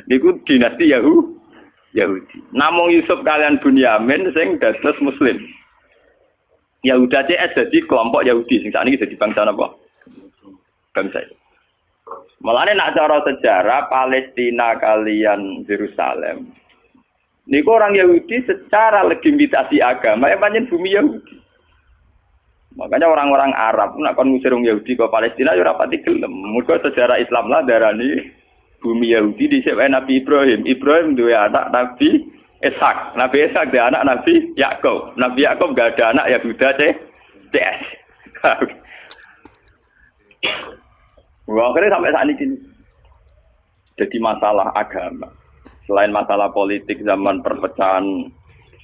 Niku dinasti Yahudi. Namung Yusuf kalian Bunyamin sing dados muslim. Yahuda CS jadi kelompok Yahudi sing sakniki dadi bangsa napa? Bangsa. Mulane nak cara sejarah Palestina kalian Yerusalem. Niku orang Yahudi secara legitimasi agama pancen bumi Yahudi. Makanya orang-orang Arab nak kon ngusir wong Yahudi ke Palestina ya ora pati gelem. Muga sejarah Islam lah darani bumi Yahudi dhisik wae Nabi Ibrahim. Ibrahim duwe anak Nabi Ishak. Nabi Ishak duwe anak Nabi Yakub. Nabi Yakub gak ada anak Yahuda CS. Wah, akhirnya sampai saat ini. Jadi masalah agama. Selain masalah politik zaman perpecahan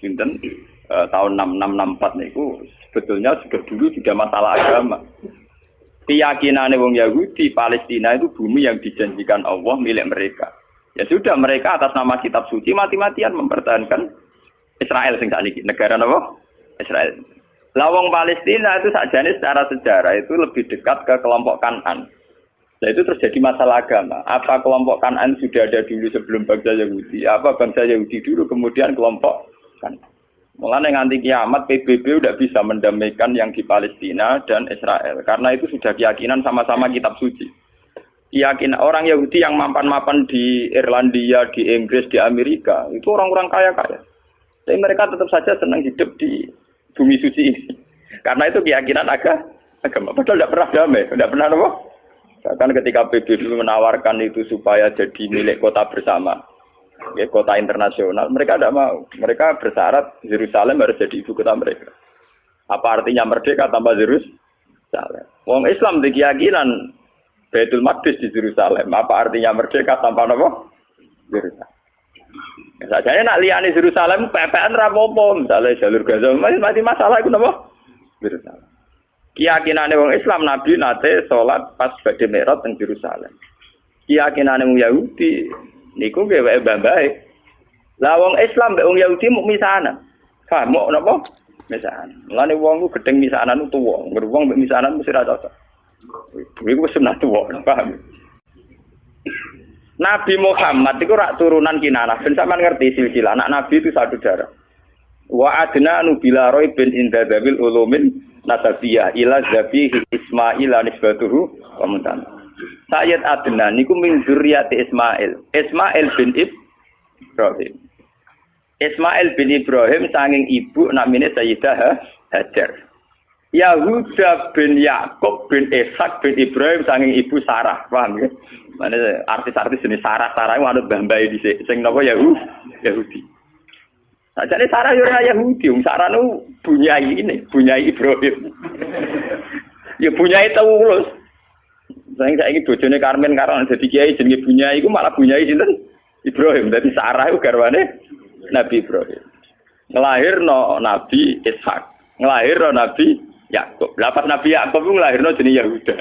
sinten tahun 6664 niku sebetulnya sudah masalah agama. Keyakinane wong Yahudi Palestina itu bumi yang dijanjikan Allah milik mereka. Ya sudah mereka atas nama kitab suci mati-matian mempertahankan Israel sing sakniki negara apa? Israel. Lah wong Palestina itu sakjane secara sejarah itu lebih dekat ke kelompok Kanan. Nah itu terjadi masalah agama. Apa kelompok Kanan sudah ada dulu sebelum bangsa Yahudi? Apa bangsa Yahudi dulu kemudian kelompok Kanan? Mulane nganti kiamat PBB udah bisa mendamaikan yang di Palestina dan Israel. Karena itu sudah keyakinan sama-sama kitab suci. Keyakinan orang Yahudi yang mapan-mapan di Irlandia, di Inggris, di Amerika itu orang-orang kaya-kaya. Tapi mereka tetap saja senang hidup di bumi suci ini. Karena itu keyakinan agama. Padahal tidak pernah damai, tidak pernah apa? Bahkan ketika PBB menawarkan itu supaya jadi milik kota bersama. Ya, kota internasional, mereka tidak mau. Mereka bersyarat Yerusalem harus jadi ibu kota mereka. Apa artinya merdeka tanpa Yerusalem? Wong Islam di keyakinan Baitul Maqdis di Yerusalem. Apa artinya merdeka tanpa apa? Yerusalem. Sajane nak liyane Yerusalem PPN ra apa-apa, misale jalur Gaza masih masalah iku napa? Yerusalem. Keyakinane wong Islam Nabi nate salat pas badhe Mi'raj teng Yerusalem. Keyakinane wong Yahudi niku gawe mbah-mbahe. Lah wong Islam mbek wong Yahudi muk misanan. Paham mok napa? Misanan. Mulane wong ku gedeng misanan tuwa. Ngger wong mbek misanan mesti ra cocok. Iku wis sunah tuwa, paham? Nabi Muhammad itu rak turunan Kinanah. Ben sampean ngerti silsilah anak Nabi itu satu darah. Wa adna nubila roy bin indadabil ulumin nasabiyah ila zabihi Ismail nisbatuhu wa muntan. Sayyid Adnan niku min dzurriyyati Ismail. Ismail bin Ibrahim. Ismail bin Ibrahim sanging ibu namine Sayyidah Hajar. Yahuda bin Yakub bin Ishak bin Ibrahim sanging ibu Sarah. Paham ya? Mane artis-artis jenis Sarah iku anut mbah-mbah dhisik sing napa Yahudi. Sajane Sarah yo ora Yahudi, wong Sarah nu bunyai Ibrahim. Ya bunyai Taulus. Saiki bojone Karmen karo dadi kiai jenenge bunyai iku malah bunyai sinten? Ibrahim. Dadi Sarah iku garwane Nabi Ibrahim. Nglahirno Nabi Ishak, nglahirno Nabi Yakub. Lah pas Nabi Yakub iku nglahirno jenenge Yahuda.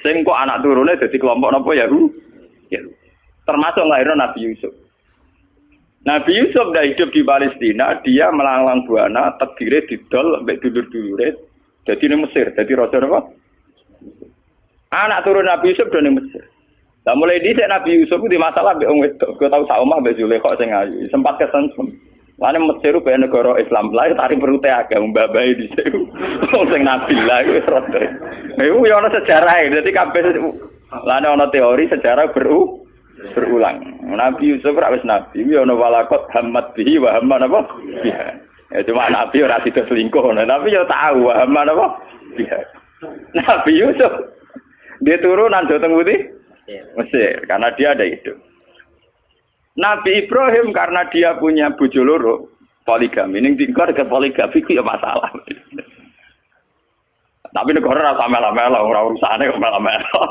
Sing kok anak turune dadi kelompok napa Yahudi. Termasuk nglahirno Nabi Yusuf. Nabi Yusuf dah hidup di Palestina, dia melanglang buana, takdirnya didol, sampai dulur-dulurnya, jadi di Mesir, jadi raja apa? Anak turun Nabi Yusuf dari Mesir. Nah mulai dhisik Nabi Yusuf di masalah mbek wong wedok, kok tau sak omah mbek Zulaikha sing ayu. Sempat kesensem. Lane Mesir ku negara Islam lae tarik perute agak mbabahe dhisik. Wong sing nabi lah iku wis rada. Iku yo ana sejarahe, dadi kabeh lane ana teori sejarah berulang. Nabi Yusuf ra wis nabi, yo ana walakot hamad bihi wa hamman apa? Ya cuma nabi ora sida selingkuh, tapi yo tahu hamman apa? Nabi Yusuf dia turunan Jawa Tengah Putih Mesir karena dia ada hidup. Nabi Ibrahim karena dia punya bojo loro poligami. Ning tingkar ke poligami ku ya masalah. Tapi negara ora melo-melo, ora urusane kok melo-melo.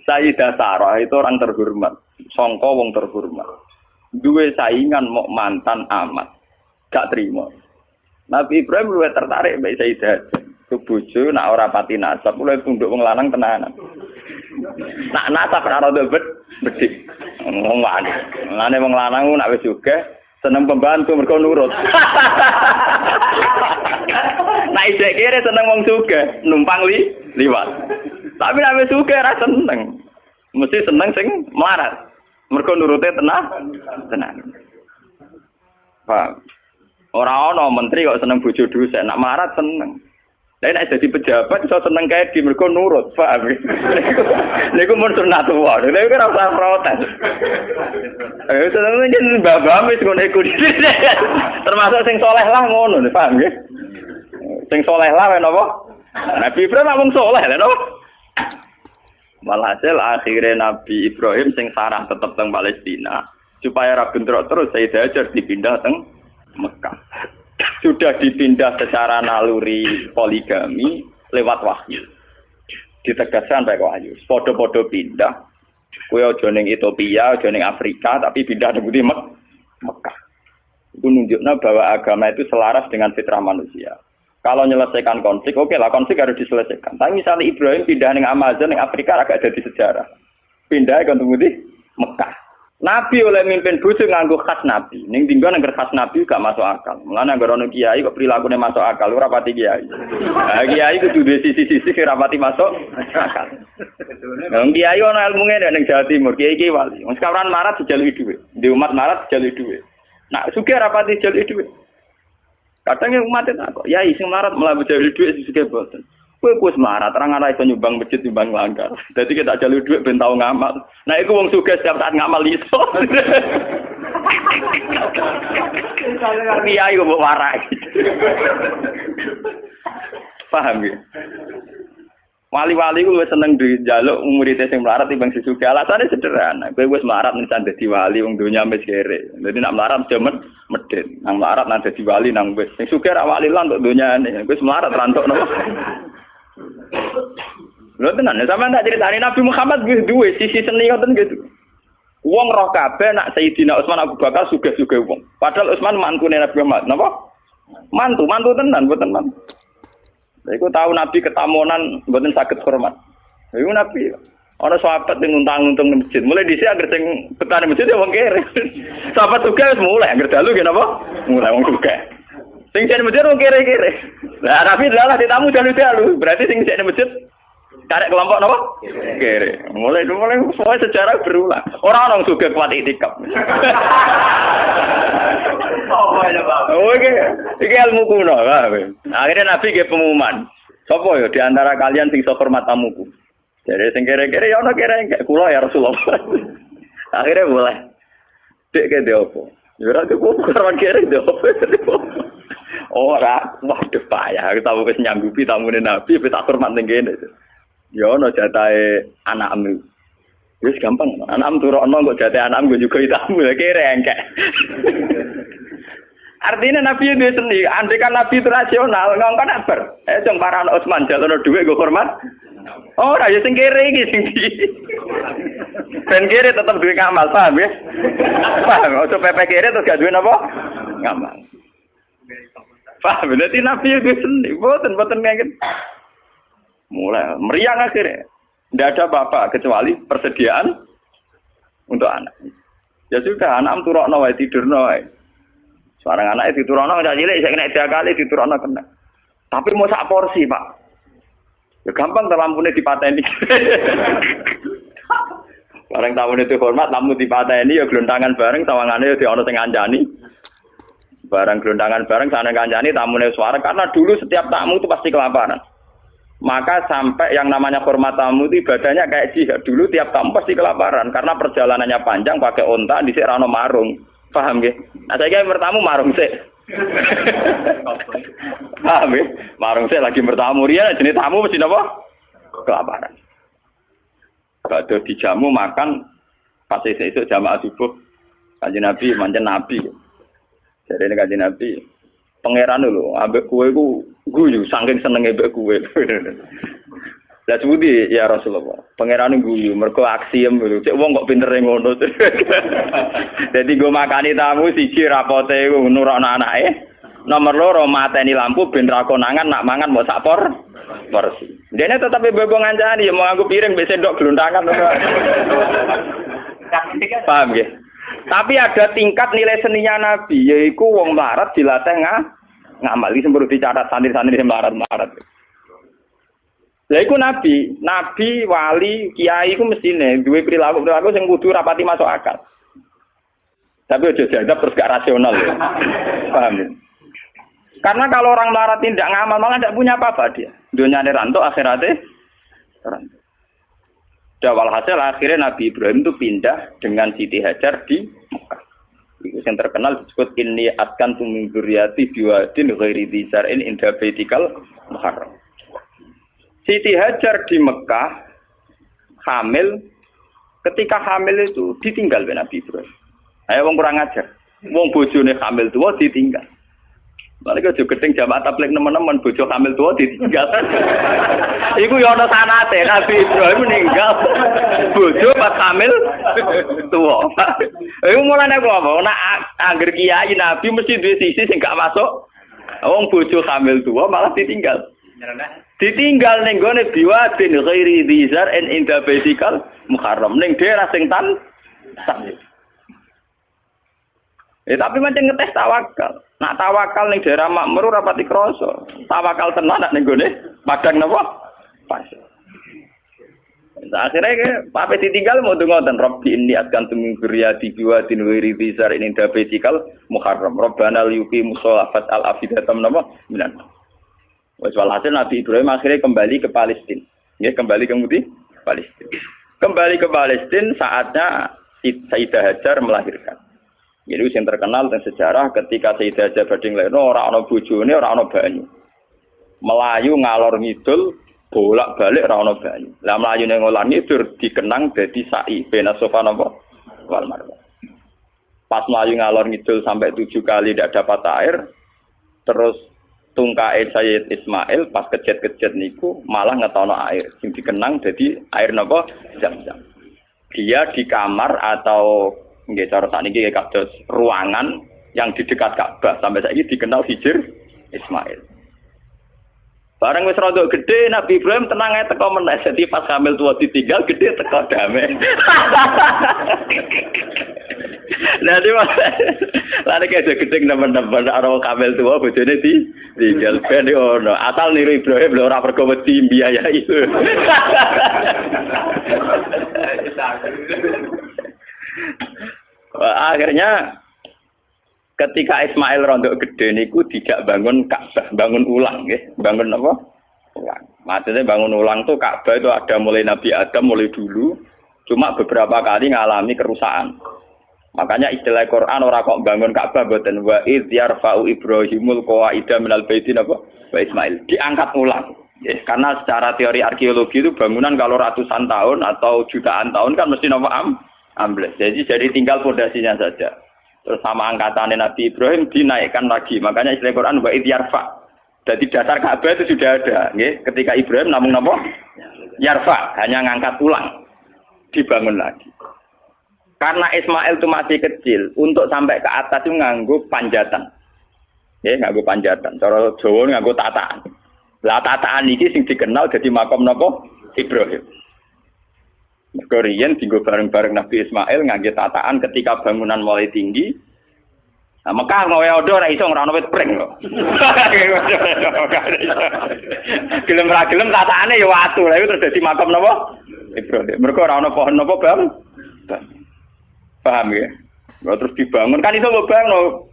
Sayyidah Sarah itu orang terhormat, sangka wong terhormat. Duwe saingan mau mantan amat. Gak terima. Nabi Ibrahim luwih tertarik mbek Sayyidah. Bojo nak ora pati nasab mulai tunduk wong lanang tenanan. Nak nasab ora rada bedik. Wong lanang. Lane wong lanang nak wis sugih seneng pembantu mergo nurut. Nak isih kere seneng wong sugih numpang liwat. Tapi nek wis sugih ora seneng. Mesti seneng sing melarat. Mergo nurute tenan. Paham? Ora ana menteri kok seneng bojo dosen, nak melarat seneng. Lah nek dadi pejabat iso seneng kae di mergo nurut, paham. Niku mun sunatullah. Lha iku ora usah protes. Seneng njen babam wis ngono iku. Termasuk sing saleh lah ngono, paham nggih? Sing saleh lah wae napa? Nabi Ibrahim wong saleh lha napa? Walhasil akhirnya Nabi Ibrahim sing sarah tetep teng Palestina supaya ra bentrok terus Sayyidah Hajar dipindah teng Mekah. Sudah dipindah secara naluri poligami lewat wahyu. Ditegaskan baik wahyu. Podo-podo pindah. Kowe aja ning Ethiopia, aja ning Afrika, tapi pindah di Mekah. Itu nunjuknya bahwa agama itu selaras dengan fitrah manusia. Kalau menyelesaikan konflik, oke lah konflik harus diselesaikan. Tapi misalnya Ibrahim pindah ning Amazon, ning Afrika agak jadi sejarah. Pindah ke Mekah. Nabi oleh mimpin bojo nganggo khas nabi. Ning dinggo nang khas nabi gak masuk akal. Mulane anggere ana kiai kok prilakune masuk akal ora pati kiai. Nah, kiai kudu duwe sisi-sisi ora pati masuk akal. Wong kiai ana ilmune ning Jawa Timur, kiai wali. Wong sekarang marat dijaluki dhuwit. Di umat marat dijaluki dhuwit. Nak sugih ora pati dijaluki dhuwit. Kadang umat itu kok, ya sing marat malah dijaluki dhuwit sugih boten. Kowe wis marat, orang ora iso nyumbang masjid nyumbang langgar. Dadi kita jalur dhuwit ben tau ngamal. Nah iku wong sugih setiap saat ngamal iso. Kiai kok warai. Paham ya? Wali-wali ku wis seneng njaluk murid sing melarat timbang sing sugih. Alasane sederhana. Kowe wis melarat nisan dadi wali wong donya wis kere. Dadi nak melarat jaman medhit. Nang melarat nang dadi wali nang wis. Sing sugih ra wali lan untuk donyane. Wis melarat rantuk napa? Lho tenan, sampeyan tak critani Nabi Muhammad wis duwe sisi seni ngoten gitu. Wong roh kabeh nak Sayyidina Utsman Abu Bakar sugih-sugih wong. Padahal Utsman mantune Nabi Muhammad. Napa? Mantu tenan, mboten mantu. Iku tahu Nabi ketamonan mboten saged hormat. Iku Nabi ana sahabat sing nguntang-untung nang masjid. Mulai dhisik anggere sing betane masjid ya wong kere. Sahabat sugih wis mulai anggere dalu nggih napa? Mulai wong sugih. Sing jane masjid wong kere-kere. Lah Nabi dalah ditamu dalu-dalu. Berarti sing jane masjid karek kelompok napa? Kere. Mulai semua sejarah berulang. Ora ono sugih kuat itikaf. Oh, iki ilmu kuno. Akhirnya Nabi nggih pengumuman. Sapa ya di antara kalian sing iso hormat tamuku? Jadi sing kere-kere ya ono kere enggak kula ya Rasulullah. Akhirnya mulai. Dek ke opo? Ya ora cukup karo kere opo. Ora, waduh payah. Kita wis nyanggupi tamune Nabi, wis tak hormat ning kene. Ya ono jatahe anakmu. Wis gampang, anakmu turokno kok jatahe anakmu juga itamu kere engkek. Artinya Nabi itu seni, andai kan Nabi itu rasional, ngongkon apa? Jong para anak Utsman jalono dhuwit go hormat. Oh, ra ya sing kere iki sing iki. Ben kere tetep duwe ngamal, paham ya? Paham, ojo pepe kere terus gak duwe napa? Ngamal. Paham, berarti Nabi itu seni, boten ngene. Mulai meriang akhirnya. Tidak ada apa-apa kecuali persediaan untuk anak. Ya sudah, anak turokno wae tidurno wae. Seorang anak itu turokno cah cilik saya kena 3 kali diturokno kena. Tapi mau sak porsi, Pak. Ya gampang lampune dipateni. Bareng tamu itu hormat, tamu dipateni ya glontangan bareng sawangane ya ono sing ngancani. Barang glontangan bareng sana ngancani tamune suara karena dulu setiap tamu itu pasti kelaparan. Maka sampai yang namanya hormat tamu itu ibadahnya kayak jihad. Dulu tiap tamu pasti kelaparan karena perjalanannya panjang pakai onta dhisik ra ono marung. Paham nggih? Nah saiki bertamu marung sik. Paham nggih? Marung sik lagi bertamu riya jenis tamu mesti napa? Kelaparan. Badhe dijamu makan pas esuk jamaah subuh. Kanjeng Nabi manjen Nabi. Jarene Kanjeng Nabi pangeran lho, ambek kowe iku guyu saking senenge mbek kowe. Lah sebuti ya Rasulullah. Pangeran guyu mergo aksiem lho. Cek wong kok pintere ngono. Dadi go makani tamu siji rapote iku nurono anake. Nomor 2 mateni lampu ben ra konangan nak mangan mbok sak porsi. Dene tetep bebo ngancani mau nganggo piring mbek sendok glontangan. Paham nggih? Tapi ada tingkat nilai seninya Nabi, yaitu wong melarat dilatih ngamal. Iki semburu dicatat santri-santri melarat-melarat. Lha iku nabi, wali, kiai iku mestine duwe perilaku sing kudu rapati masuk akal. Tapi aja jadab terus gak rasional ya. Paham ya? Karena kalau orang melarat tidak ngamal malah tidak punya apa-apa dia. Dunyane rantuk, akhiratnya rantuk. Walhasil akhirnya Nabi Ibrahim itu pindah dengan Siti Hajar di Mekah. Itu yang terkenal disebut inni askantu min dzurriyyati biwadin ghairi dzi zar'in inda baitikal muharram. Siti Hajar di Mekah hamil, ketika hamil itu ditinggal oleh Nabi Ibrahim. Ayo wong kurang ajar. Wong bojone hamil tuwa ditinggal. Balik aja gedeng jamaah tabligh nemen-nemen bojo hamil tuwa ditinggal. Iku ya ana sanate Nabi Ibrahim meninggal bojo pas hamil tuwa. Iku mulane kok apa? Nek angger kiai Nabi mesti duwe sisi sing gak masuk. Wong bojo hamil tuwa malah ditinggal. Ditinggal ning gone biwadin ghairi dzar en inda baitikal muharram ning daerah sing tan. Tapi macam ngetes tawakal. Nak tawakal ning daerah makmur ora pati krasa. Tawakal tenan nak ning gone padang napa? Pas. Akhirnya pape ditinggal mau ngoten Rabbi inni askantu min dzurriyyati biwadin ghairi dzar in inda baitikal muharram. Rabbana liyuqimus sholata al afidatam napa minan. Wes walhasil Nabi Ibrahim akhirnya kembali ke Palestina. Ya, kembali ke Palestina. Kembali ke Palestina saatnya Sayyidah Hajar melahirkan. Jadi yang terkenal tentang sejarah ketika Sayyidah Hajar badhe nglairno ora ana bojone, ora ana banyu. Melayu ngalor ngidul, bolak-balik ora ana banyu. Lah mlayu ning ngalor ngidul dikenang dadi sa'i bena Safa napa wal Marwah. Pas mlayu ngalor ngidul sampai 7 kali tidak dapat air, terus tungkae Sayyid Ismail pas kejet-kejet niku malah ngetono air sing dikenang dadi air napa Zam-zam. Dia di kamar atau nggih cara sakniki kados ruangan yang di dekat Ka'bah sampai saiki dikenal Hijr Ismail. Bareng wis rada gede Nabi Ibrahim tenang ae teko meneh dadi pas hamil tua ditinggal gede teko damai. Lah di mana? Lah nek gede nemen-nemen karo hamil tua bojone ditinggal ben ono. Asal niru Ibrahim lho ora pergo wedi biayai. Akhirnya ketika Ismail rondok gede niku tidak bangun Ka'bah, bangun ulang nggih. Bangun apa? Ulang. Maksudnya bangun ulang tuh Ka'bah itu ada mulai Nabi Adam mulai dulu, cuma beberapa kali ngalami kerusakan. Makanya istilah Quran ora kok bangun Ka'bah boten wa idz yarfa'u Ibrahimul qawaida minal baitin apa? Wa Ismail diangkat ulang. Yes, karena secara teori arkeologi itu bangunan kalau ratusan tahun atau jutaan tahun kan mesti napa ambles. Jadi tinggal fondasinya saja. Terus sama angkatannya Nabi Ibrahim dinaikkan lagi. Makanya istilah Quran wa idz yarfa. Jadi dasar Ka'bah itu sudah ada, nggih. Ketika Ibrahim namung napa? Yarfa, hanya ngangkat ulang. Dibangun lagi. Karena Ismail itu masih kecil, untuk sampai ke atas itu nganggo panjatan. Nggih, nganggo panjatan. Cara Jawa nganggo tataan. Lah tataan iki sing dikenal jadi makom napa? Ibrahim. Mergo riyen dienggo bareng-bareng Nabi Ismail ngangge tataan ketika bangunan mulai tinggi. Nah, Mekah ngowe odo ora iso ngrono wit pring kok. Gelem ra gelem tataane ya watu. Lha iku terus dadi makam napa? Ibrahim. Mergo ora ana pohon napa, Bang? Paham ya? Terus dibangun kan iso mbok bangno.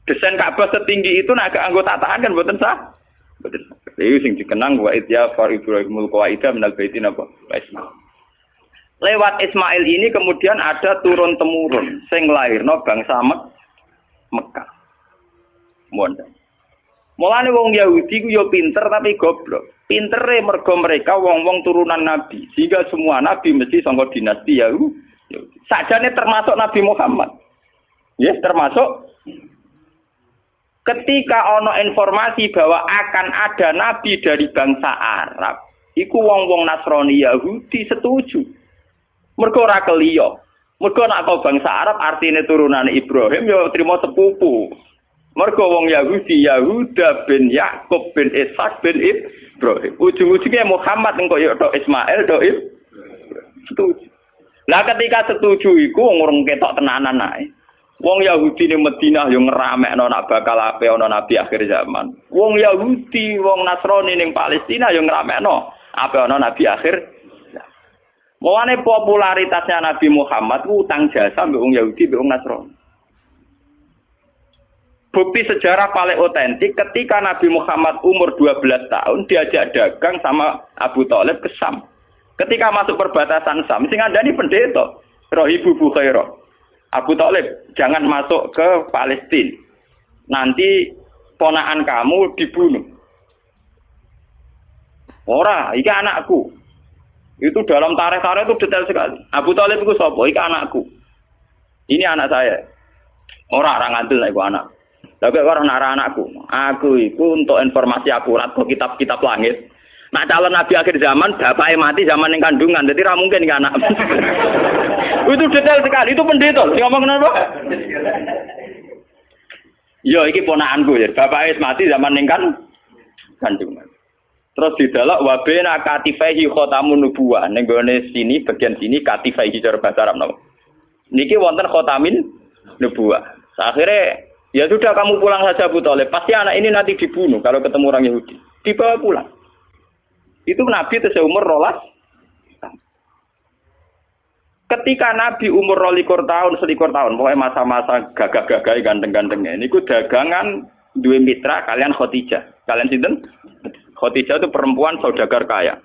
Desain Ka'bah setinggi itu nek anggo tataan kan mboten sah. Mboten. Iki sing dikenang wa idya far Ibrahimul qawaida minal baiti napa? Ismail. Lewat Ismail ini kemudian ada turun temurun sing lairno bangsa Mekah. Mondang. Mulane wong Yahudi ku yo pinter tapi goblok. Pintere mergo mereka wong-wong turunan nabi. Sehingga semua nabi mesti saka dinasti Yahudi. Sakjane termasuk Nabi Muhammad. Yes, termasuk ketika ana informasi bahwa akan ada nabi dari bangsa Arab, iku wong-wong Nasrani Yahudi setuju. Mergo ora keliyo. Mergo nek bangsa Arab artine turunane Ibrahim ya trimo sepupu. Mergo wong Yahudi Yahuda bin Yakub bin Ishak bin Ibrahim. Ujung-ujungnya Muhammad engko ya tok Ismail tok setuju. Lah ketika setuju iku wong urung ketok tenanan ae. Wong Yahudi ning Madinah yo ngeramekno nak bakal ape ana nabi akhir zaman. Wong Yahudi, wong Nasrani ning Palestina yo ngeramekno ape ana nabi akhir. Mulane popularitasnya Nabi Muhammad ku utang jasa mbek wong Yahudi mbek wong Nasrani. Bukti sejarah paling otentik ketika Nabi Muhammad umur 12 tahun diajak dagang sama Abu Thalib ke Sam. Ketika masuk perbatasan Sam, sing ngandani pendeta, Rahibu Bukhairah. Abu Thalib, jangan masuk ke Palestina. Nanti ponakan kamu dibunuh. Ora, iki anakku. Itu dalam tarikh-tarikh itu detail sekali. Abu Thalib itu sapa? Iki anakku. Ini anak saya. Orang ngantil nek anak. Tapi orang nara anakku. Aku itu untuk informasi akurat ke kitab-kitab langit. Nah calon nabi akhir zaman bapaknya mati zaman yang kandungan. Jadi ra mungkin iki anak. Itu detail sekali. Itu pendeta. Sing ngomong kenapa? Yo iki ponakanku ya. Bapaknya mati zaman yang kandungan. Terus didalak wabena katifaihi khotamun nubuwah. Ning gone sini bagian sini katifaihi cara bahasa Arab napa. Niki wonten khotamin nubuwah. Akhirnya ya sudah kamu pulang saja Abu Thalib. Pasti anak ini nanti dibunuh kalau ketemu orang Yahudi. Dibawa pulang. Itu Nabi itu seumur 12. Ketika Nabi umur 21 tahun, pokoknya masa-masa gagah-gagah ganteng-gantengnya. Niku dagangan duwe mitra kalian Khadijah. Kalian sinten? Khadijah itu perempuan saudagar kaya.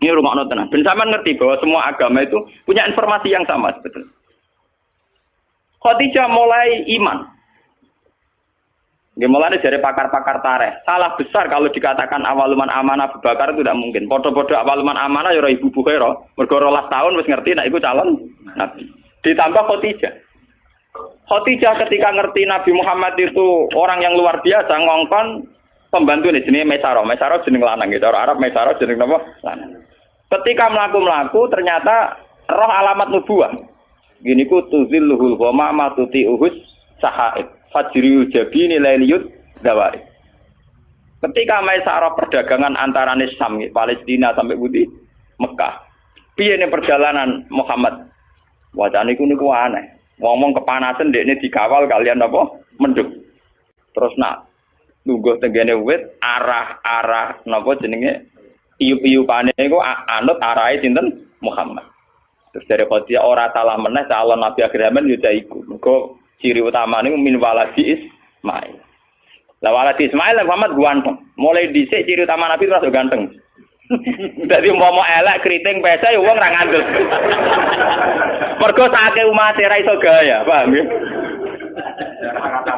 Ini rumah tenan. Ben sampean ngerti bahwa semua agama itu punya informasi yang sama sebetulnya. Khadijah mulai iman. Mulai dari pakar-pakar tarikh. Salah besar kalau dikatakan awaluman amanah Abu Bakar itu tidak mungkin. Podo-podo awaluman amanah ya Ibu Bukhairah. Mergo 12 tahun wis ngerti nek iku calon nabi. Ditambah Khadijah. Khadijah ketika ngerti Nabi Muhammad itu orang yang luar biasa ngongkon pembantu ini jenenge Maisarah. Maisarah jeneng lanang gitu. Orang Arab Maisarah jeneng napa? Lanang. Ketika mlaku-mlaku ternyata roh alamat nubuwah. Gini ku tuzilluhul ghamama tuti'uhus sahaib. Fajriul jabini lailiyut dawai. Ketika Maisarah perdagangan antara Syam, Palestina sampai Budi Mekah. Piye ning perjalanan Muhammad? Wacane niku aneh. Ngomong kepanasan dekne dikawal kalian apa? Mendung. Terus nak lungguh tenggene wit arah napa jenenge iup-iupane iku anut arahe sinten Muhammad. Terus dari Khadijah ora salah meneh calon nabi akhir zaman yo iku. Mergo ciri utamane min waladi Ismail. Lah waladi Ismail Muhammad ganteng. Mulai dhisik ciri utama nabi terus ganteng. Dadi umpama elek kriting pesa ya wong ra ngandel. Mergo sake umat ra iso gaya, paham ya?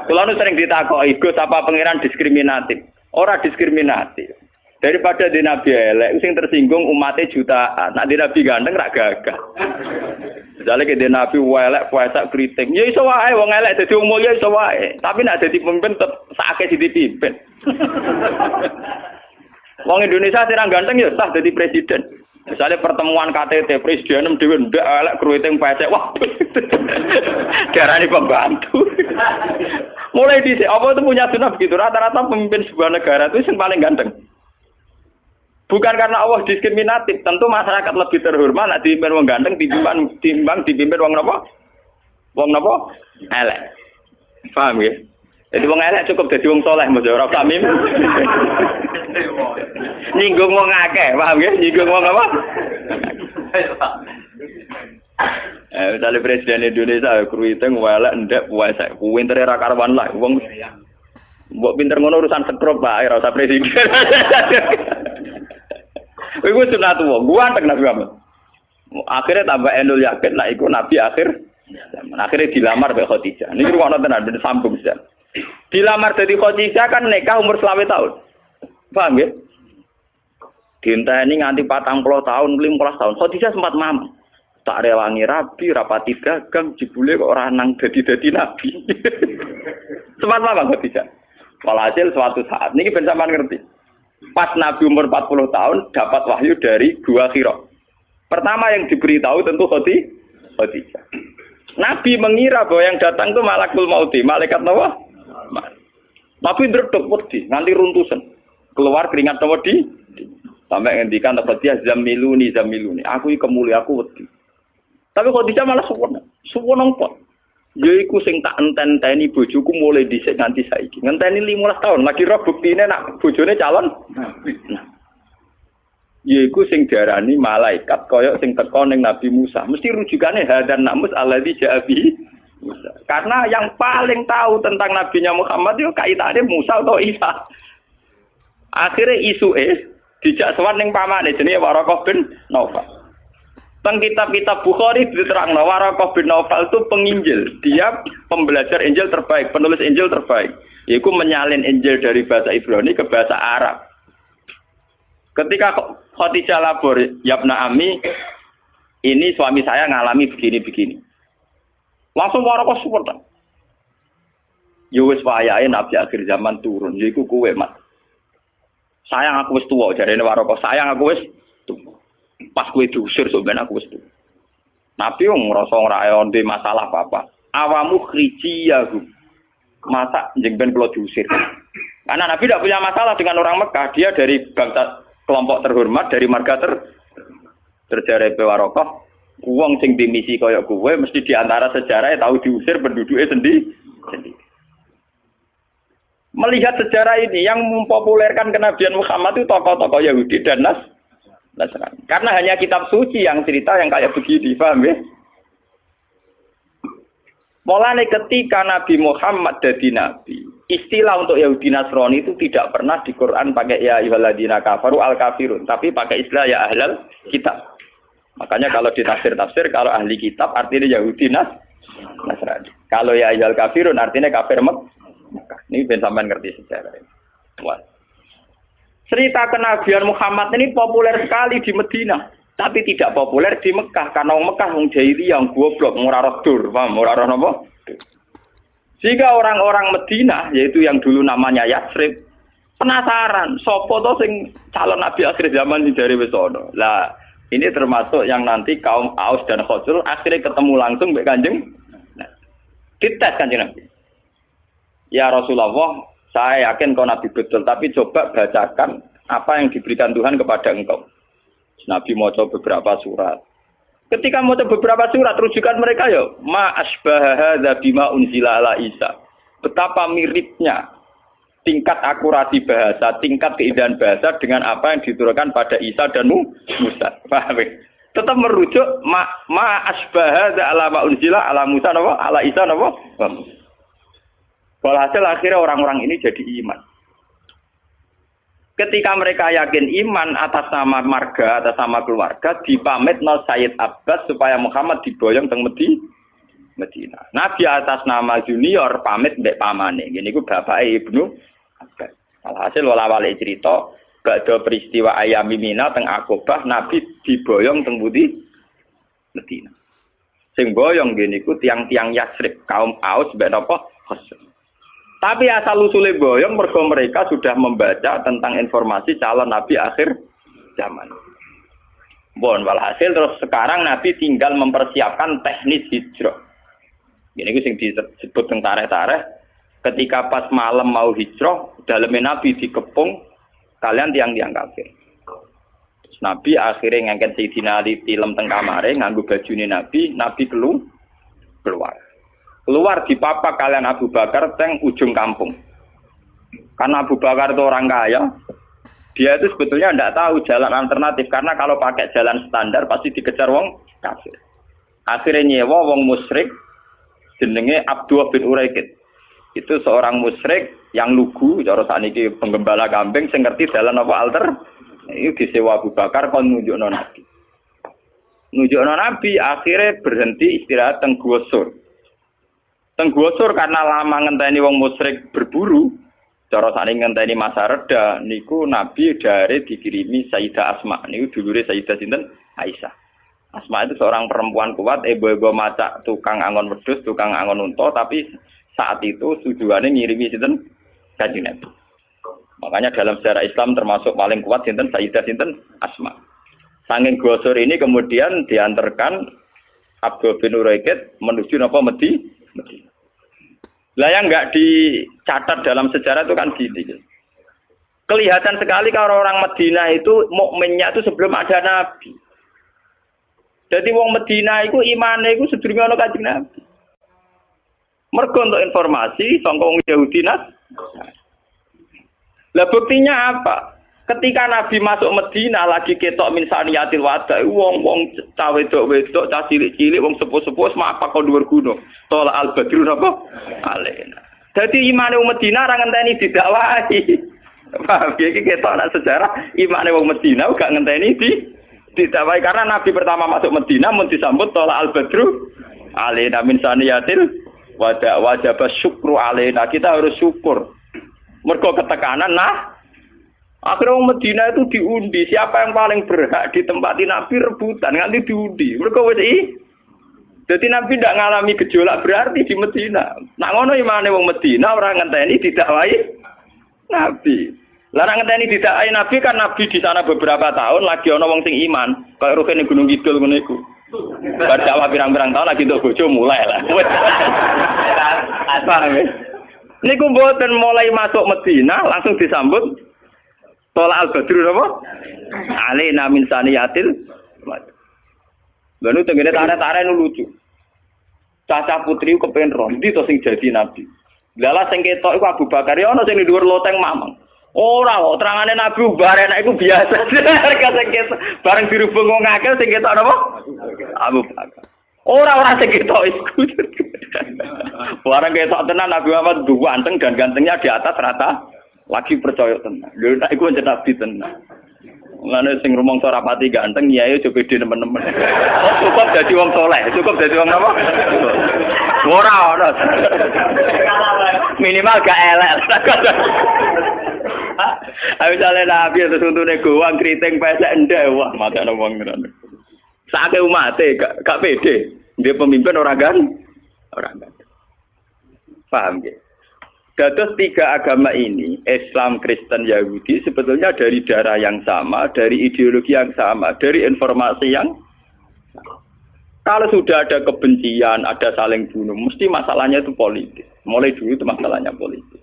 Kulo nu sering ditakoki, Gus apa pangeran diskriminatif? Ora diskriminatif. Daripada di nabi elek sing tersinggung umatnya jutaan. Nek di nabi ganteng ra gagah. Misale ke di nabi elek puasa kriting, ya iso wae wong elek dadi wong mulya iso wae. Tapi nek dadi pemimpin tetep sakake dipimpin. Wong Indonesia sing ganteng ya sah dadi presiden. Misalnya pertemuan KTT presiden dhewe ndak elek kriting pesek, wah. Darani pembantu. Mulai dhisik apa itu punya sunah begitu rata-rata pemimpin sebuah negara itu yang paling ganteng. Bukan karena Allah diskriminatif, tentu masyarakat lebih terhormat nek dipimpin wong ganteng timbang dipimpin wong napa? Wong napa? Elek. Paham ya? Jadi wong elek cukup dadi wong saleh mesti ora usah mim. Nyinggung wong akeh, paham ya? Nyinggung wong apa? Misalnya Presiden Indonesia kruiting welek ndek puasa, pintere ra karuan lah wong. Mbok pinter ngono urusan sekrup Pak, ora usah presiden. Iku sunat wong, gua antek Nabi Muhammad. Akhirnya tambah enul yakin lah iku Nabi akhir. Akhirnya dilamar mbek Khadijah. Niki ruwono tenan ben sambung sejan. Dilamar dadi Khadijah kan nikah umur 20 tahun. Paham ya? Dienteni nganti 40 tahun, 15 tahun. Khadijah sempat mamam. Tak rewangi rabi, rapati gagang, jebule kok ora nang dadi nabi. Sempat mamam Khadijah. Walhasil suatu saat, niki ben sampean ngerti. Pas Nabi umur 40 tahun dapat wahyu dari dua Hira. Pertama yang diberitahu tentu Khadijah. Nabi mengira bahwa yang datang itu malakul mauti, malaikat Nawa. Nabi ndredeg wedi, nganti runtusan. Keluar keringat wedi. Sampai ngendikan Khadijah zamiluni. Aku iki kemuli aku wedi. Tapi Khadijah malah suwon kok. Yaiku sing tak enten-enteni bojoku mulai dhisik nganti saiki. Ngenteni 15 tahun, lagi roh buktine nak bojone calon. Nah. Yaiku sing diarani malaikat kaya sing teka ning Nabi Musa. Mesti rujukane hadan namus alladzi ja'a bihi Musa. Karena yang paling tahu tentang nabinya Muhammad itu kaitane Musa atau Isa. Akhirnya isuke dijak sowan ning pamane jenenge Waraqah bin Naufal. Teng kitab-kitab Bukhari diterangno Waraqah bin Naufal itu penginjil. Dia pembelajar Injil terbaik, penulis Injil terbaik. Yaitu menyalin Injil dari bahasa Ibrani ke bahasa Arab. Ketika Khadijah lapor, "Yabna Ami, ini suami saya ngalami begini-begini." Langsung Waraqah support. Ya wis wayahe nabi akhir zaman turun, yaiku kowe, Mat. Sayang aku wis tuwa, jarene Waraqah, sayang aku wis tuwa. Pas kowe diusir sok ben aku wis tuwa. Nabi wong ngrasa ora onde masalah apa-apa. Awamu khrijiyahu. Masa njeng ben kula diusir. Karena Nabi tidak punya masalah dengan orang Mekah, dia dari bangsa kelompok terhormat, dari marga terjare Waraqah. Wong sing dimisi kaya kowe mesti diantara sejarah tahu diusir penduduknya sendiri. Melihat sejarah ini yang mempopulerkan kenabian Muhammad itu tokoh-tokoh Yahudi dan Nasrani. Karena hanya kitab suci yang cerita yang kayak begini, paham ya? Mulane ketika Nabi Muhammad jadi nabi, istilah untuk Yahudi Nasrani itu tidak pernah di Quran pakai ya ayyuhalladzina kafaru al-kafirun, tapi pakai istilah ya ahlal kitab. Makanya kalau di tafsir kalau ahli kitab artinya Yahudi Nasrani. Kalau ya ayyuhal kafirun artinya kafir Mekah. Ini ben sampean ngerti sejarah ini. Wah. Cerita kenabian Muhammad ini populer sekali di Madinah, tapi tidak populer di Mekah karena orang Mekah wong jahiliyah yang goblok, ora roh dur, paham? Ora roh napa? Sehingga orang-orang Madinah yaitu yang dulu namanya Yatsrib penasaran, sapa to sing calon nabi akhir zaman dari wis ana. Lah, ini termasuk yang nanti kaum Aus dan Khazraj akhirnya ketemu langsung mbek Kanjeng. Nah, dites Kanjeng Nabi. Ya Rasulullah, saya yakin kau Nabi betul, tapi coba bacakan apa yang diberikan Tuhan kepada engkau. Nabi mau coba beberapa surat. Ketika mau coba beberapa surat, rujukan mereka ya, ma asbaha hadza bima unzila ala Isa. Betapa miripnya tingkat akurasi bahasa, tingkat keindahan bahasa dengan apa yang diturunkan pada Isa dan Musa. Paham? Tetap merujuk ma asbaha hadza ala ma unzila ala Musa napa ala Isa napa? Walhasil akhirnya orang-orang ini jadi iman. Ketika mereka yakin iman atas nama marga, atas nama keluarga, dipamit no Sayyid Abbas supaya Muhammad diboyong teng Medina. Nabi atas nama junior pamit mbek pamane. Gini ku bapake Ibnu Abbas. Walhasil wala-wale cerita, badhe peristiwa ayam Mina teng Aqabah, Nabi diboyong teng Medina. Sing boyong gini ku tiang-tiang Yatsrib, kaum Aus mbek napa? Khazraj. Tapi asal usule boyong mergo mereka sudah membaca tentang informasi calon nabi akhir zaman. Bon, walhasil terus sekarang Nabi tinggal mempersiapkan teknis hijrah. Ini ku sing disebut teng tarikh-tarikh ketika pas malam mau hijrah, daleme Nabi dikepung kalian tiang-tiang kafir. Nabi akhirnya ngangkat Sayyidina Ali tilem teng kamare nganggo bajune Nabi, Nabi keluar. Keluar dipapak kalian Abu Bakar teng ujung kampung. Karena Abu Bakar itu orang kaya, dia itu sebetulnya tidak tahu jalan alternatif karena kalau pakai jalan standar pasti dikejar wong kafir. Akhirnya nyewa wong musyrik jenenge Abdullah bin Uraikid. Itu seorang musyrik yang lugu, cara sakniki penggembala kambing sing ngerti jalan apa alter. Itu disewa Abu Bakar kon nunjukno Nabi. Nunjukno Nabi akhirnya berhenti istirahat teng Gua Sur. Teng Gua Sur karena lama ngenteni wong musyrik berburu. Cara sakniki ngenteni masa reda niku Nabi dari dikirimi Sayyidah Asma. Niku dulure Sayyidah sinten? Aisyah. Asma itu seorang perempuan kuat, ebo-ebo macak tukang angon wedhus, tukang angon unta, tapi saat itu tujuannya ngirimi sinten? Kanjeng Nabi. Makanya dalam sejarah Islam termasuk paling kuat sinten Sayyidah sinten? Asma. Saking Gosor ini kemudian diantarkan Abdul bin Uraikid menuju napa Medina. Lah yang enggak dicatat dalam sejarah itu kan gini. Kelihatan sekali kalau orang Medina itu mukminnya itu sebelum ada Nabi. Jadi wong Medina itu imane itu sedurunge ana Kanjeng Nabi. Mergo untuk informasi sangka wong Yahudi nas. Lah buktinya apa? Ketika Nabi masuk Medina lagi ketok min saniyatil wada, wong-wong cah wedok-wedok, cah cilik-cilik, wong sepuh-sepuh mapak kok dhuwur gunung. Tola al-badru napa? Alena. Dadi imane wong Medina ora ngenteni didakwahi. Paham iki ketok nak sejarah imane wong Medina gak ngenteni didakwahi karena Nabi pertama masuk Medina mun disambut tola al-badru alena min saniyatil wada wajib syukru alena. Kita harus syukur. Mergo ketekanan akhirnya orang Medina itu diundi. Siapa yang paling berhak ditempati Nabi rebutan. Nanti diundi. Mereka jadi Nabi tidak mengalami gejolak berarti di Medina. Nak ngono imane wong Medina orang ngenteni didakwai Nabi. Larang ngenteni didakwai Nabi kan Nabi di sana beberapa tahun lagi ana wong sing iman. Kayak Rukin Gunung Kidul ngono iku. Bar dakwah pirang-pirang tahun lagi untuk bojo mulai lah. Paham ya? Niku mboten mulai masuk Medina langsung disambut Tola al-badru apa? Alena min saniyatil. Lalu tengene tarik-tarik lucu. Caca putri kepen roh, ndi to sing jadi nabi. Lala sing ketok iku Abu Bakar ya ana sing dhuwur loteng mamang. Ora kok terangane nabi bare enak iku biasa. Sing ketok bareng dirubung wong akeh sing ketok napa? Abu Bakar. Ora sing ketok iku. Bareng ketok tenan Nabi Muhammad ganteng dan gantengnya di atas rata. Lagi percaya tenan. Lho nek iku jeneng nabi tenan. Lane sing rumangsa rapati ganteng ya ayo coba dhewe nemen-nemen. Cukup dadi wong saleh, cukup dadi wong apa? Ora. Minimal gak elek. Ayo jale nabi terus untune gowang kriting pesek ndek wah matane wong ngono. Sake umate gak pede. Dia pemimpin orang kan? Paham ya? Dados tiga agama ini, Islam, Kristen, Yahudi, sebetulnya dari darah yang sama, dari ideologi yang sama, dari informasi yang sama. Kalau sudah ada kebencian, ada saling bunuh, mesti masalahnya itu politik. Mulai dulu itu masalahnya politik.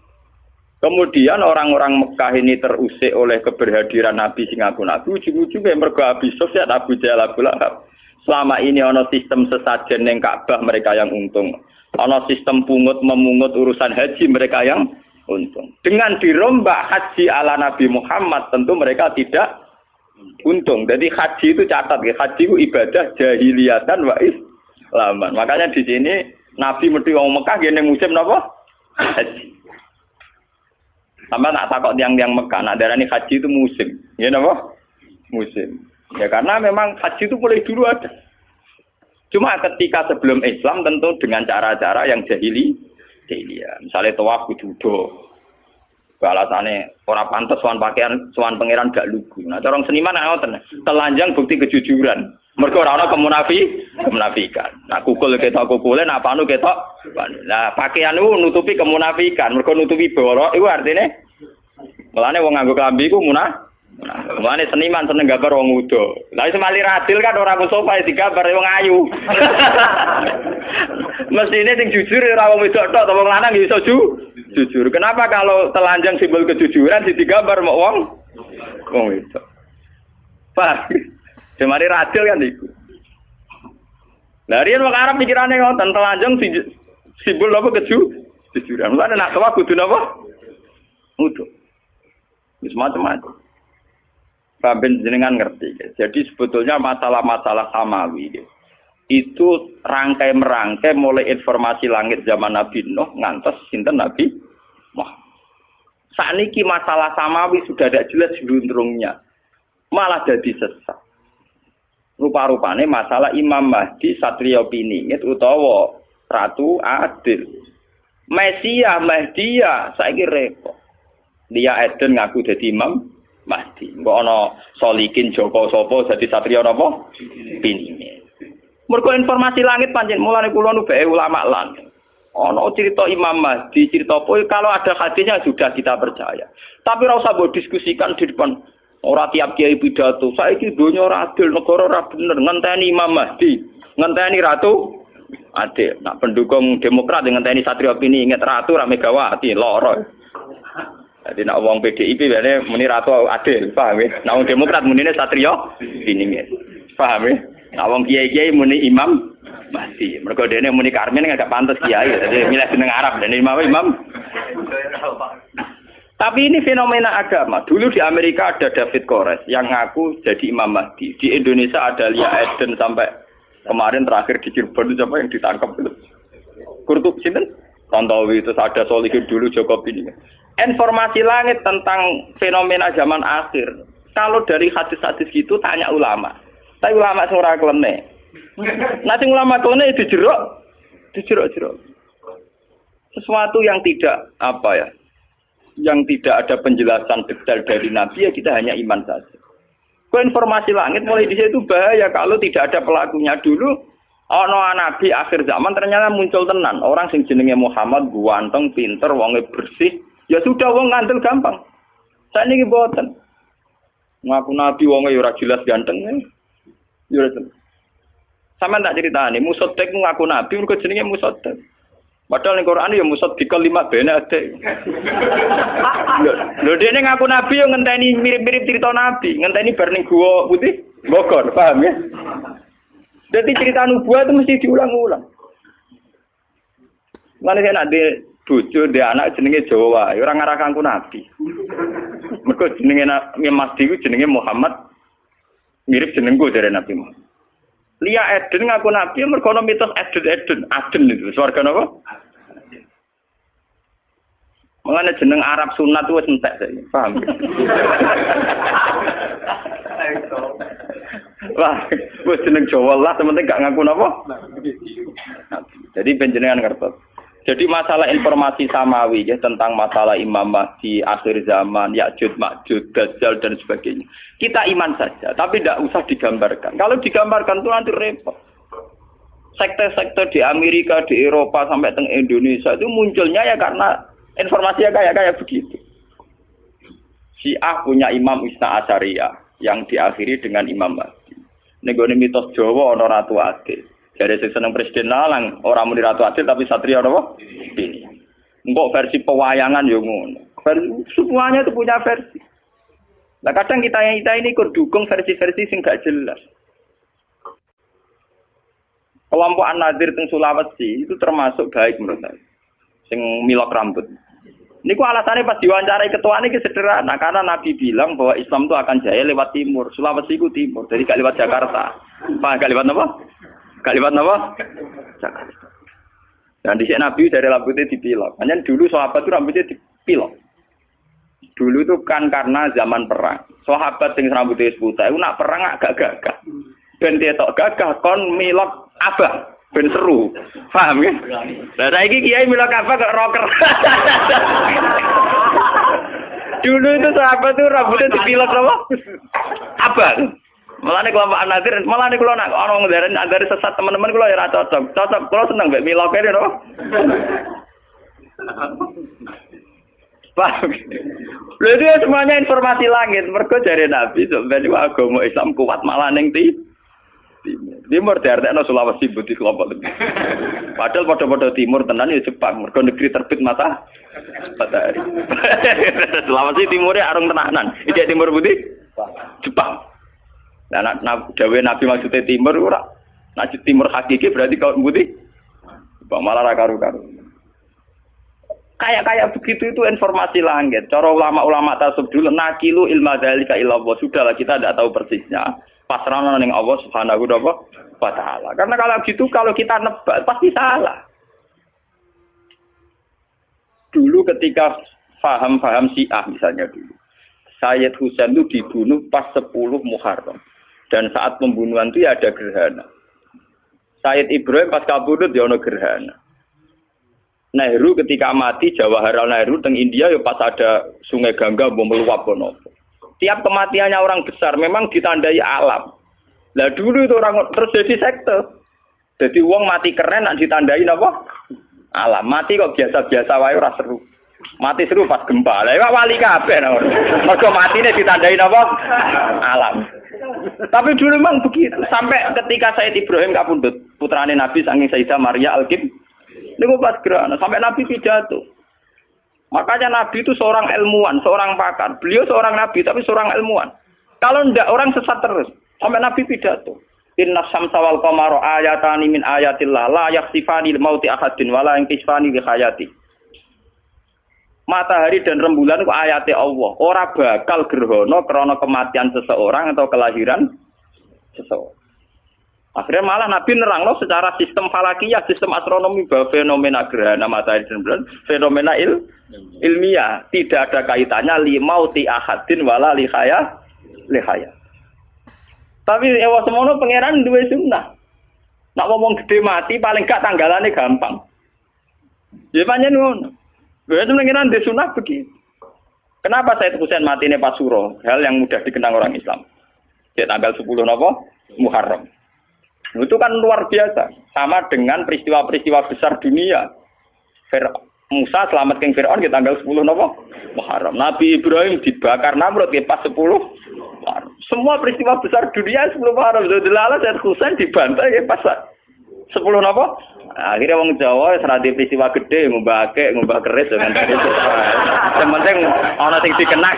Kemudian orang-orang Mekah ini terusik oleh keberhadiran Nabi sing Nabi, ujung-ujungnya mergo Abi Sufyan, Abu Jahal, Abu Lahab. Selama ini ono sistem sesajen ning Ka'bah mereka yang untung. Ono sistem pungut memungut urusan haji mereka yang untung. Dengan dirombak haji ala Nabi Muhammad tentu mereka tidak untung. Jadi haji itu catat ya, haji itu ibadah jahiliyatan wa islaman. Makanya di sini Nabi mesti wong Mekah ngene musim napa? Haji. Sama nak takok tiang-tiang Mekah, nak darani haji itu musim. Nggih napa? Musim. Ya karena memang haji itu boleh dulu ada. Cuma ketika sebelum Islam tentu dengan cara-cara yang jahiliyah. Misalnya tawaf kudu balasane ora pantes sowan pakaian sowan pangeran gak lugu. Nah, cara seniman ngoten, telanjang bukti kejujuran. Mergo ora ana kemunafikan. Nah, kukul ketok kukule, nak panu ketok. Nah, pakaian itu nutupi kemunafikan. Mergo nutupi borok iku artine melane wong nganggo klambi iku mulane seniman seneng gambar wong udo. Lah semali radil kan ora sofa digambar wong ayu. Mesine sing jujur ora wong wedok tok, wong lanang iso jujur. Kenapa kalau telanjang simbol kejujuran digambar mok wong wedok? Pak. Demari radil kan iku. Lah riyen wong Arab pikirane ngoten, telanjang simbol apa kejujuran. Mulane nak tuwa kudu napa? Utuh. Wis macam-macam. Sampai jenengan ngerti. Jadi sebetulnya masalah-masalah samawi itu rangkai-merangkai mulai informasi langit zaman Nabi Nuh ngantos sinten Nabi Muhammad. Sakniki masalah samawi sudah tidak jelas juluntrungnya. Malah jadi sesat. Rupa-rupane masalah Imam Mahdi Satria Piningit utawa Ratu Adil. Mesia Mahdia saiki repot. Dia Eden ngaku dadi Imam Mahdi. Engko ana Solikin Joko sapa dadi Satria napa? Piningit. Mergo informasi langit pancen mulane kula nu bae ulama lan. Ana cerita Imam Mahdi, cerita apa kalau ada hadisnya sudah kita percaya. Tapi ora usah mbok diskusikan di depan. Ora tiap kiai pidato. Saiki donya ora adil, negara ora bener. Ngenteni Imam Mahdi, ngenteni Ratu Adil. Nak pendukung Demokrat ngenteni Satria Piningit Ratu ra Megawati loro. Jadi nak wong PDIP biasanya muni Ratu Adil, paham ya? Nak wong Demokrat munine Satria Piningit. Paham ya? Nak wong kiai-kiai muni Imam Mahdi. Mergo dene muni Karmen enggak pantes kiai. Jadi milih jeneng Arab dan Imam. Tapi ini fenomena agama. Dulu di Amerika ada David Koresh yang ngaku jadi Imam Mahdi. Di Indonesia ada Lia Eden sampai kemarin terakhir di Cirebon itu siapa yang ditangkap itu? Kurtub sinten? Tantowi itu ada Solihin dulu Jokowi ini. Informasi langit tentang fenomena zaman akhir. Kalau dari hadis-hadis gitu tanya ulama. Tapi ulama seorang kelene. Nanti ulama kelene dijerok. Sesuatu yang tidak yang tidak ada penjelasan detail dari Nabi ya kita hanya iman saja. Informasi langit mulai di situ bahaya kalau tidak ada pelakunya. Dulu ono Nabi akhir zaman ternyata muncul tenan orang sing jenenge Muhammad ganteng, pinter, wonge bersih. Ya sudah wong ngandel gampang. Saya niki boten. Ngaku Nabi wonge ya ora jelas ganteng. Ya ora. Sampeyan tak critani Musaddiq ngaku Nabi mergo jenenge Musaddiq. Padahal ning Quran ya musaddiqal lima bena ade. Lho dene ngaku Nabi yo ngenteni mirip-mirip cerita Nabi, ngenteni bar ning Gua Putih Bogor, paham ya? Jadi cerita nubuah itu mesti diulang-ulang. Mane nek de bojo de anak jenenge Jawa, ora ngarah kangku Nabi. Mergo jenenge Mahdi ku jenenge Muhammad mirip jenengku dari Nabi Muhammad. Lia Eden ngaku Nabi mergo ana mitos Aden itu swarga napa? Mengane jeneng Arab sunat wis entek saiki, paham? Wah, wis jeneng Jawa lah sementing gak ngaku napa? Jadi panjenengan ngertos. Jadi masalah informasi samawi ya tentang masalah Imam Mahdi akhir zaman, Ya'juj Ma'juj, Dajjal dan sebagainya. Kita iman saja, tapi tidak usah digambarkan. Kalau digambarkan itu nanti repot. Sekte-sekte di Amerika, di Eropa sampai ke Indonesia itu munculnya ya karena informasinya kayak begitu. Syiah punya Imam Isna Asyariyah yang diakhiri dengan Imam Mahdi. Negone mitos Jawa ana Ratu Adil. Jadi sing seneng Presiden Nalang orang muni Ratu Adil tapi Satria apa? Ini. Engkok versi pewayangan yo ngono. Semuanya itu punya versi. Nah kadang kita ini ikut dukung versi-versi sing gak jelas. Kelompok An-Nadir teng Sulawesi itu termasuk baik menurut saya. Sing milok rambut. Niku alasannya pas diwawancarai ketua ini sederhana karena Nabi bilang bahwa Islam itu akan jaya lewat timur. Sulawesi itu timur, jadi gak lewat Jakarta. Pak gak lewat apa? Kalimat apa? Jakarta. Dan di sini Nabi dari rambutnya dipilok. Hanya dulu sahabat itu rambutnya dipilok. Dulu itu kan karena zaman perang. Sahabat yang rambutnya seputih, itu nak perang agak gagah. Ben ketok gagah kon milok abah. Ben seru. Paham ya? Nah saiki kiai milok abah kok rocker. Dulu itu sahabat itu rambutnya dipilok apa? Abah. Malah nek kelompok An-Nadir, malah nek kula nak ana ngendaren andare sesat teman-teman kula ya ora cocok. Cocok kula seneng mbek miloke lho. Paham. Lha itu semuanya informasi langit. Mergo jare Nabi sebenarnya agama Islam kuat malah ning timur diartekno Sulawesi Budi kelompok. Padahal padha-padha timur tenan ya Jepang. Mergo negeri terbit matahari. Sulawesi timure arung tenanan. Iki timur Budi Jepang. Nah, dawe Nabi maksudnya timur ora. Nah, timur hakiki berarti kau putih. Bang malah ra karu-karu. Kayak begitu itu informasi langit. Cara ulama-ulama tasawuf dulu nakilu ilma dzalika ila Allah. Sudahlah kita tidak tahu persisnya. Pasrahna ning Allah Subhanahu wa taala. Karena kalau gitu kalau kita nebak pasti salah. Dulu ketika paham Syiah misalnya dulu. Sayyid Husain itu dibunuh pas 10 Muharram. Dan saat pembunuhan itu ya ada gerhana. Sayyid Ibrahim pas kabudut ya ada gerhana. Nehru ketika mati, Jawaharlal Nehru teng India ya pas ada Sungai Gangga mau meluap kono. Tiap kematiannya orang besar memang ditandai alam. Lah dulu itu orang terus jadi sekte. Jadi wong mati keren nak ditandai apa? Alam. Mati kok biasa-biasa wae ora seru. Mati seru pas gempa. Lah iku wali kabeh nah. Mergo matine ditandai apa? Alam. Tapi dulu memang begitu. Sampai ketika Sayyid Ibrahim kapundhut, putrane Nabi saking Sayyidah Maria Al-Qib niku pas gerhana sampai Nabi pidato. Makanya Nabi itu seorang ilmuwan, seorang pakar. Beliau seorang nabi tapi seorang ilmuwan. Kalau ndak orang sesat terus. Sampai Nabi pidato. Inna syamsa wal qamara ayatani min ayatillah la yakhsifani lil mauti ahadin wala yankisfani li hayati. Matahari dan rembulan itu ayatnya Allah. Ora bakal gerhana krana kematian seseorang atau kelahiran seseorang. Akhirnya malah Nabi nerangno secara sistem falakiyah, sistem astronomi bahwa fenomena gerhana matahari dan bulan fenomena ilmiah tidak ada kaitannya limauti ahadin wala lihaya. Tapi ewa semono pangeran duwe sunnah. Nak ngomong gede mati paling gak tanggalane gampang. Ya pancen ngono. Berarti pangeran di sunnah begitu. Kenapa Sayyid Husain mati ini pas Suro? Hal yang mudah dikenang orang Islam. Di tanggal 10 napa? Muharram. Itu kan luar biasa. Sama dengan peristiwa-peristiwa besar dunia. Musa selamat ke Fir'aun di tanggal 10 napa? Muharram. Nabi Ibrahim dibakar Namrud di pas 10 Muharram. Semua peristiwa besar dunia 10 Muharram. Delala Sayyid Husain dibantai pas 10 napa? Akhirnya wong Jawa serati peristiwa gede ngubah keris dengan tadi. Yang penting ana sing dikenak.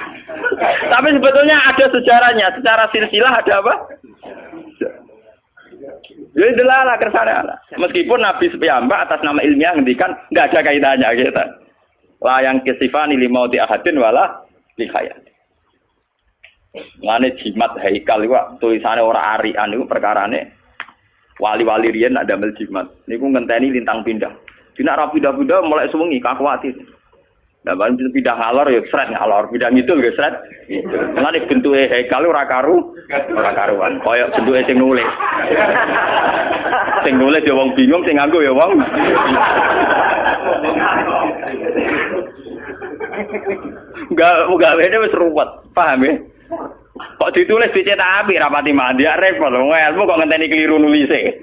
Tapi sebetulnya ada sejarahnya. Secara silsilah ada apa? Jadi delala kersane. Meskipun Nabi sepiyambak atas nama ilmiah ngendikan enggak ada kaitannya gitu. Layang kesifani limauti ahadin wala lihayat. Ngene jimat haikal iku tulisane ora arian iku perkarane wali-wali riyen nak damel jimat. Niku ngenteni lintang pindah. Dina ra pindah-pindah mulai suwengi kakuati. Lah ban pindah ngalor ya sret ngalor, pindah ngidul ya sret. Ngene bentuke haikal ora karuan. Kaya bentuke sing nulis. Sing nulis ya wong bingung, sing nganggo ya wong. Enggak wene wis ruwet, paham ya? Kok ditulis dicetak api rapati mandi repot lho, ilmu kok ngenteni keliru nulise.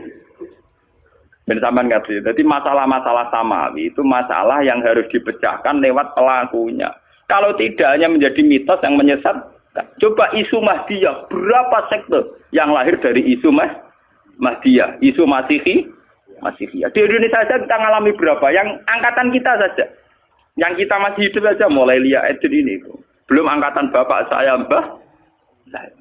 Ben sampean ngerti. Jadi masalah-masalah samawi itu masalah yang harus dipecahkan lewat pelakunya. Kalau tidak hanya menjadi mitos yang menyesat. Coba isu Mahdiyah, berapa sekte yang lahir dari isu Mahdiyah, isu Masihiyah. Di Indonesia saja kita mengalami berapa? Yang angkatan kita saja. Yang kita masih hidup saja mulai Lia Edin ini. Belum angkatan bapak saya, mbah saya.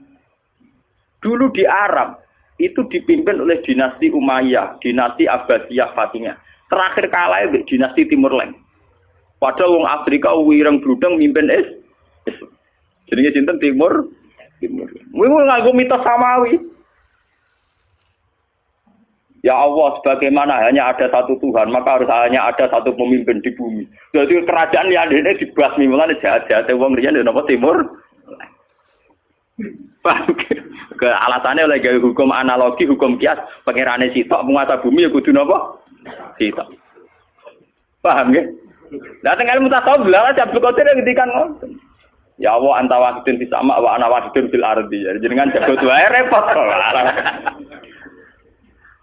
Dulu di Arab itu dipimpin oleh dinasti Umayyah, dinasti Abbasiyah Fatimiyah. Terakhir kalah oleh dinasti Timur Leng. Padahal wong Afrika wireng bludeng mimpin Islam. Jenenge sinten Timur. Kuwi nganggo mitos samawi. Ya Allah, sebagaimana hanya ada satu Tuhan, maka harus hanya ada satu pemimpin di bumi. Jadi kerajaan yang ada ini dibasmi, mulanya jahat-jahat wong riyen napa Timur. Ke alasannya oleh gawe hukum analogi, hukum kias, pangerane sitok penguasa bumi ya kudu napa? Sitok. Paham ya? Lah teng ilmu tasawuf lha Abdul Qadir ngendikan ngoten. Ya Allah anta wahidun fis sama wa ana wahidun fil ardi. Jenengan jago wae repot.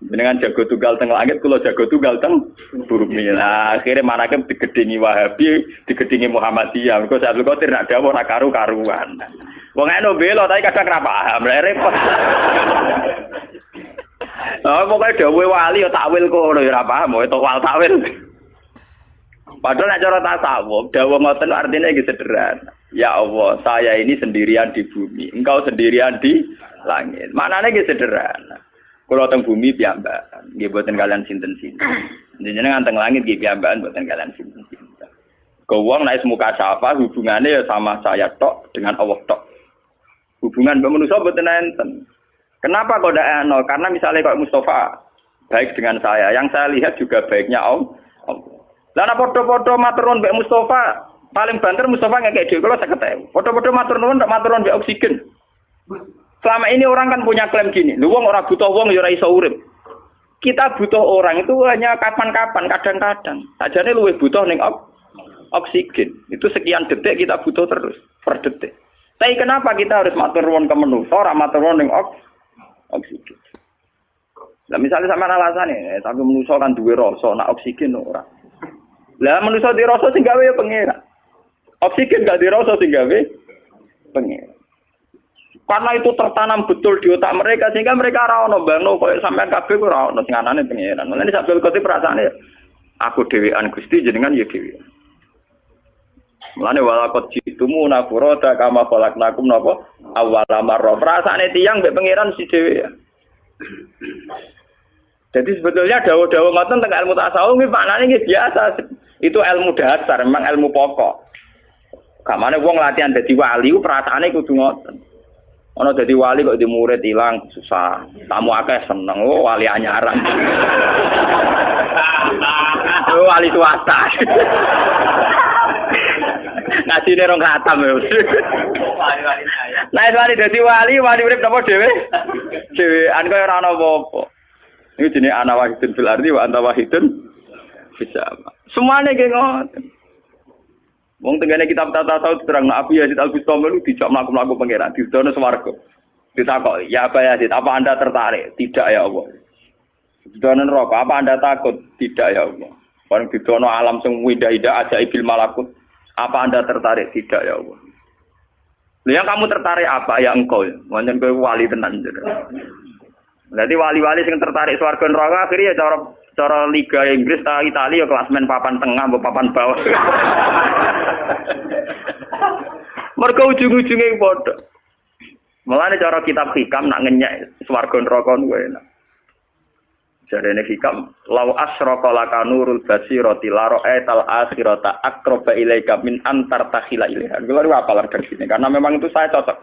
Jenengan jago tunggal teng langit, kula jago tunggal teng bumi. Nah, akhire manake digedhingi Wahabi, digedhingi Muhammadiyah. Mergo Abdul Qadir nak dawuh ora karu-karuan. Wong eno bela tapi kadang ora paham, repot. Pokoke dawuhe wali ya takwil kono ya ora paham, kok wal takwil. Padahal nek cara tasawuf, dawuh ngoten artine iki sederhana. Ya Allah, saya ini sendirian di bumi, engkau sendirian di langit. Maknanya ki sederhana. Kalau teng bumi piyambakan, nggih boten kalian sinten-sinten. Jenengan teng langit nggih piyambakan boten kalian sinten-sinten. Wong nek muka syafa hubungannya ya sama saya tok dengan Allah tok. Hubungan mbek manusa boten enten. Kenapa kok ndak ana? Karena misalnya kok Mustafa baik dengan saya, yang saya lihat juga baiknya Allah. Lah nek padha-padha matur nuwun mbek Mustafa, paling banter Mustafa ngekek dhewe kula 50.000. Padha-padha matur nuwun ndak matur nuwun mbek oksigen. Selama ini orang kan punya klaim gini, lu wong ora butuh wong ya ora iso urip. Kita butuh orang itu hanya kapan-kapan, kadang-kadang. Sajane luwih butuh ning oksigen. Itu sekian detik kita butuh terus per detik. Tapi kenapa kita harus matur nuwun ke manusa, ora matur nuwun ning oksigen? Lah misalnya sama alasane, tapi manusa kan duwe rasa, nak oksigen ora. Lah manusa di rasa sing gawe ya pengira. Oksigen gak di rasa sing gawe pengira. Karena itu tertanam betul di otak mereka sehingga mereka ora ono bangno koyo sampean kabeh ora ono sing anane pengiran. Mulane sak Abdul Qadir perasaane aku dhewean Gusti jenengan ya dhewean. Mulane walaqad jitumu nafurata kama khalaqnakum napa awwala marra. Perasaane tiyang mbek pengiran si dhewean. Jadi sebetulnya dawuh-dawuh ngoten teng ilmu tasawuf iki maknane nggih biasa. Itu ilmu dasar, memang ilmu pokok. Kamane wong latihan dadi wali ku perasaane kudu ngoten. Ono dadi wali kok di murid ilang susah. Tamu akeh seneng, oh wali anyaran. Oh wali swasta. Ngasine rong khatam ya. Wali-wali saya. Nah, wali dadi wali urip napa dhewe? Dhewean kaya ora ana apa-apa. Iki jenenge ana wahidun fil ardi wa anta wahidun bisa. Semuanya kayak ngoten. Wong tenggane kitab tata tasawuf terang Abu Yazid Al-Bustami lu dijak mlaku-mlaku pangeran didono swarga. Ditakok, "Ya Abu Yazid, apa Anda tertarik?" "Tidak ya Allah." Didono neraka, "Apa Anda takut?" "Tidak ya Allah." Bareng didono alam sing indah-indah ajaibil malakut. "Apa Anda tertarik?" "Tidak ya Allah." Lha yang kamu tertarik apa? Ya engkau. Pancen kowe wali tenan. Jadi wali-wali sing tertarik swarga neraka akhirnya cara Liga Inggris ta Italia ya klasmen papan tengah mbok papan bawah. Mergo ujung-ujunge padha. Mulane cara kitab hikam nak ngenyek swarga neraka kuwi enak. Jarene hikam law asraqa laka nurul basirati la ra'aital akhirata aqraba ilaika min antar takhila ilaiha. Kulo ora apal redaksine karena memang itu saya cocok.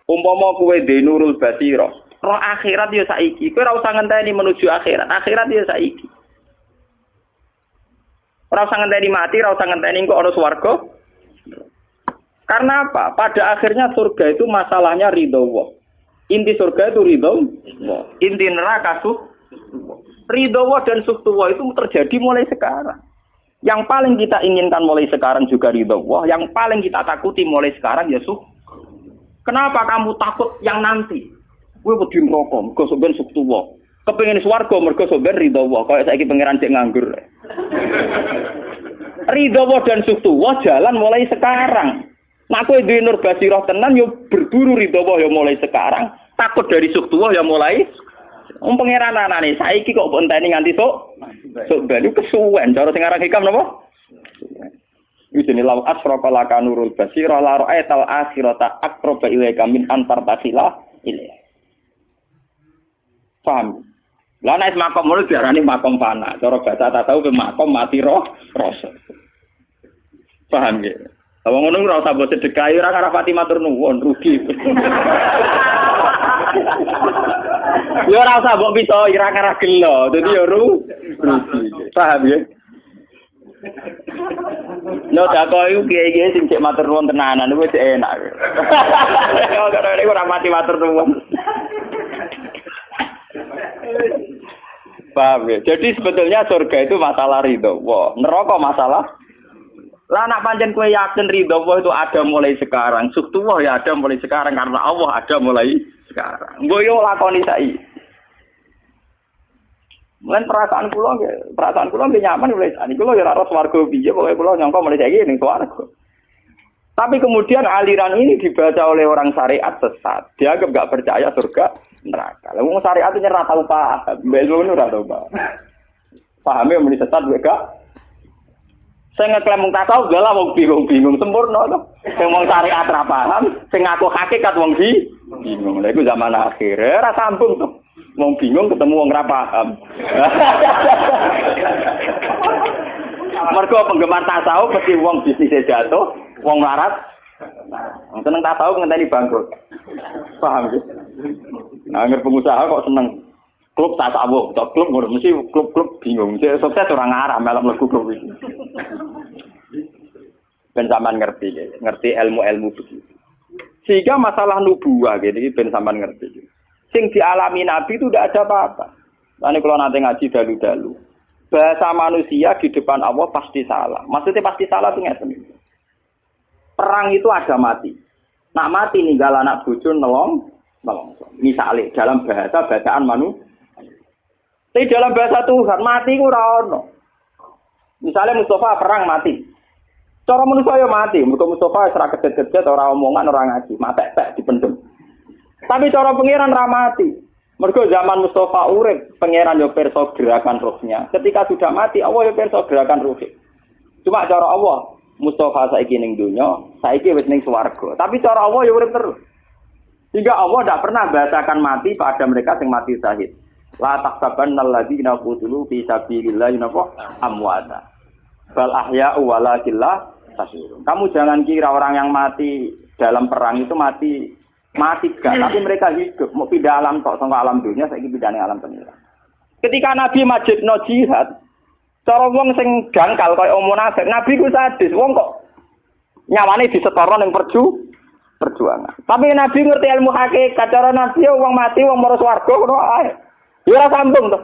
Umpama kowe de nurul basirah roh akhirat ya saiki. Kowe ora usah ngenteni menuju akhirat. Akhirat ya saiki. Ora usah ngenteni mati, ora usah ngenteni kok ana swarga. Karena apa? Pada akhirnya surga itu masalahnya ridho Allah. Inti surga itu ridho Allah. Inti neraka ridho Allah dan sukhtu Allah itu terjadi mulai sekarang. Yang paling kita inginkan mulai sekarang juga ridho Allah. Yang paling kita takuti mulai sekarang ya Kenapa kamu takut yang nanti? Kowe wedi neraka, mergo sok ben suktuwa. Kepengin swarga mergo sok ben ridho Allah. Kaya saiki pangeran cek nganggur. Ridho Allah dan suktuwa jalan mulai sekarang. Nek kowe duwe nur basirah tenan yo berburu ridho Allah yo mulai sekarang. Takut dari suktuwa yo mulai. Wong pangeran anane saiki kok mbok enteni nganti sok ben iku kesuwen. Cara sing aran hikam napa? Iki jenenge law asraqa laka nurul basirah la ra'aital akhirata aqraba ilaika min antar tasila ilaihi. Paham? Lah nek makom ngono diarani makom fana. Cara bahasa tak tahu ke makom mati rasa. Paham nggih? Wong ngono ora usah mbok sedekah ora karo pati matur nuwun rugi. Yo ora usah mbok bisa ira-ira gelo. Dadi yo rugi. Paham nggih? No tak iku kiai-kiai sing cek matur nuwun tenanan wis enak. Ora mati matur nuwun. Paham ya? Jadi sebetulnya surga itu masalah ridho Allah. Neraka masalah. Lah nak pancen kowe yakin ridho Allah itu ada mulai sekarang. Suktu Allah ya ada mulai sekarang karena Allah ada mulai sekarang. Nggo yo lakoni saiki. Mulane perasaan kula nggih nyaman mulai saiki. Kula ya ora swarga piye pokoke kula nyangka mulai saiki ning swarga. Tapi kemudian aliran ini dibaca oleh orang syariat sesat. Dia enggak percaya surga neraka. Lah wong syariat itu ora tau paham. Mbel ngono ora tau paham. Pahame muni sesat wae gak. Sing ngeklaim mung tasawuf dalah wong bingung-bingung sempurna to. Sing wong syariat ra paham, sing ngaku hakikat wong bingung. Lha iku zaman akhir ora sambung to. Wong bingung ketemu wong ra paham. Mergo penggemar tasawuf mesti wong bisnis jatuh, wong larat. Seneng tasawuf ngenteni bangkrut. Paham ya? Nah, pengusaha kok seneng klub tasawuf, atau klub mesti klub bingung. Mesti sukses orang arah malam lagu klub itu. Ben sampean ngerti ilmu-ilmu begitu. Sehingga masalah nubuwah gitu, ben sampean ngerti. Sing dialami Nabi itu tidak ada apa-apa. Nanti kalau nanti ngaji dalu-dalu, bahasa manusia di depan Allah pasti salah. Maksudnya pasti salah itu ngeten. Perang itu ada mati. Nak mati ninggal anak bojo nelong. Misalnya dalam bahasa bacaan manusia. Tapi dalam bahasa Tuhan mati ku ora ono. Misalnya Mustafa perang mati. Cara manusia ya mati, mergo Mustafa wis ra kedet-kedet ora omongan ora ngaji, matek-tek dipendem. Tapi cara pangeran ra mati. Mergo zaman Mustafa urip, pangeran yo pirsa gerakan rohnya. Ketika sudah mati, Allah yo pirsa gerakan rohnya. Cuma cara Allah, Mustafa saiki ning donya, saiki wis ning swarga. Tapi cara Allah yo urip terus. Sehingga Allah tidak pernah bahasakan mati pada mereka yang mati syahid. La tahsabanna alladziina qutilu fi sabilillahi amwata. Bal ahya'u walakin la tashurun. Kamu jangan kira orang yang mati dalam perang itu mati gak, tapi mereka hidup. Mau pindah alam kok sangka alam dunia, saiki pindah ning alam pengira. Ketika Nabi majibno jihad, cara wong sing jangkal kaya munafik, Nabi ku sadis, wong kok nyawane disetara ning perjuangan. Tapi Nabi ngerti ilmu hakikat, cara Nabi wong mati wong marang swarga ngono ae. Ya ora sambung to.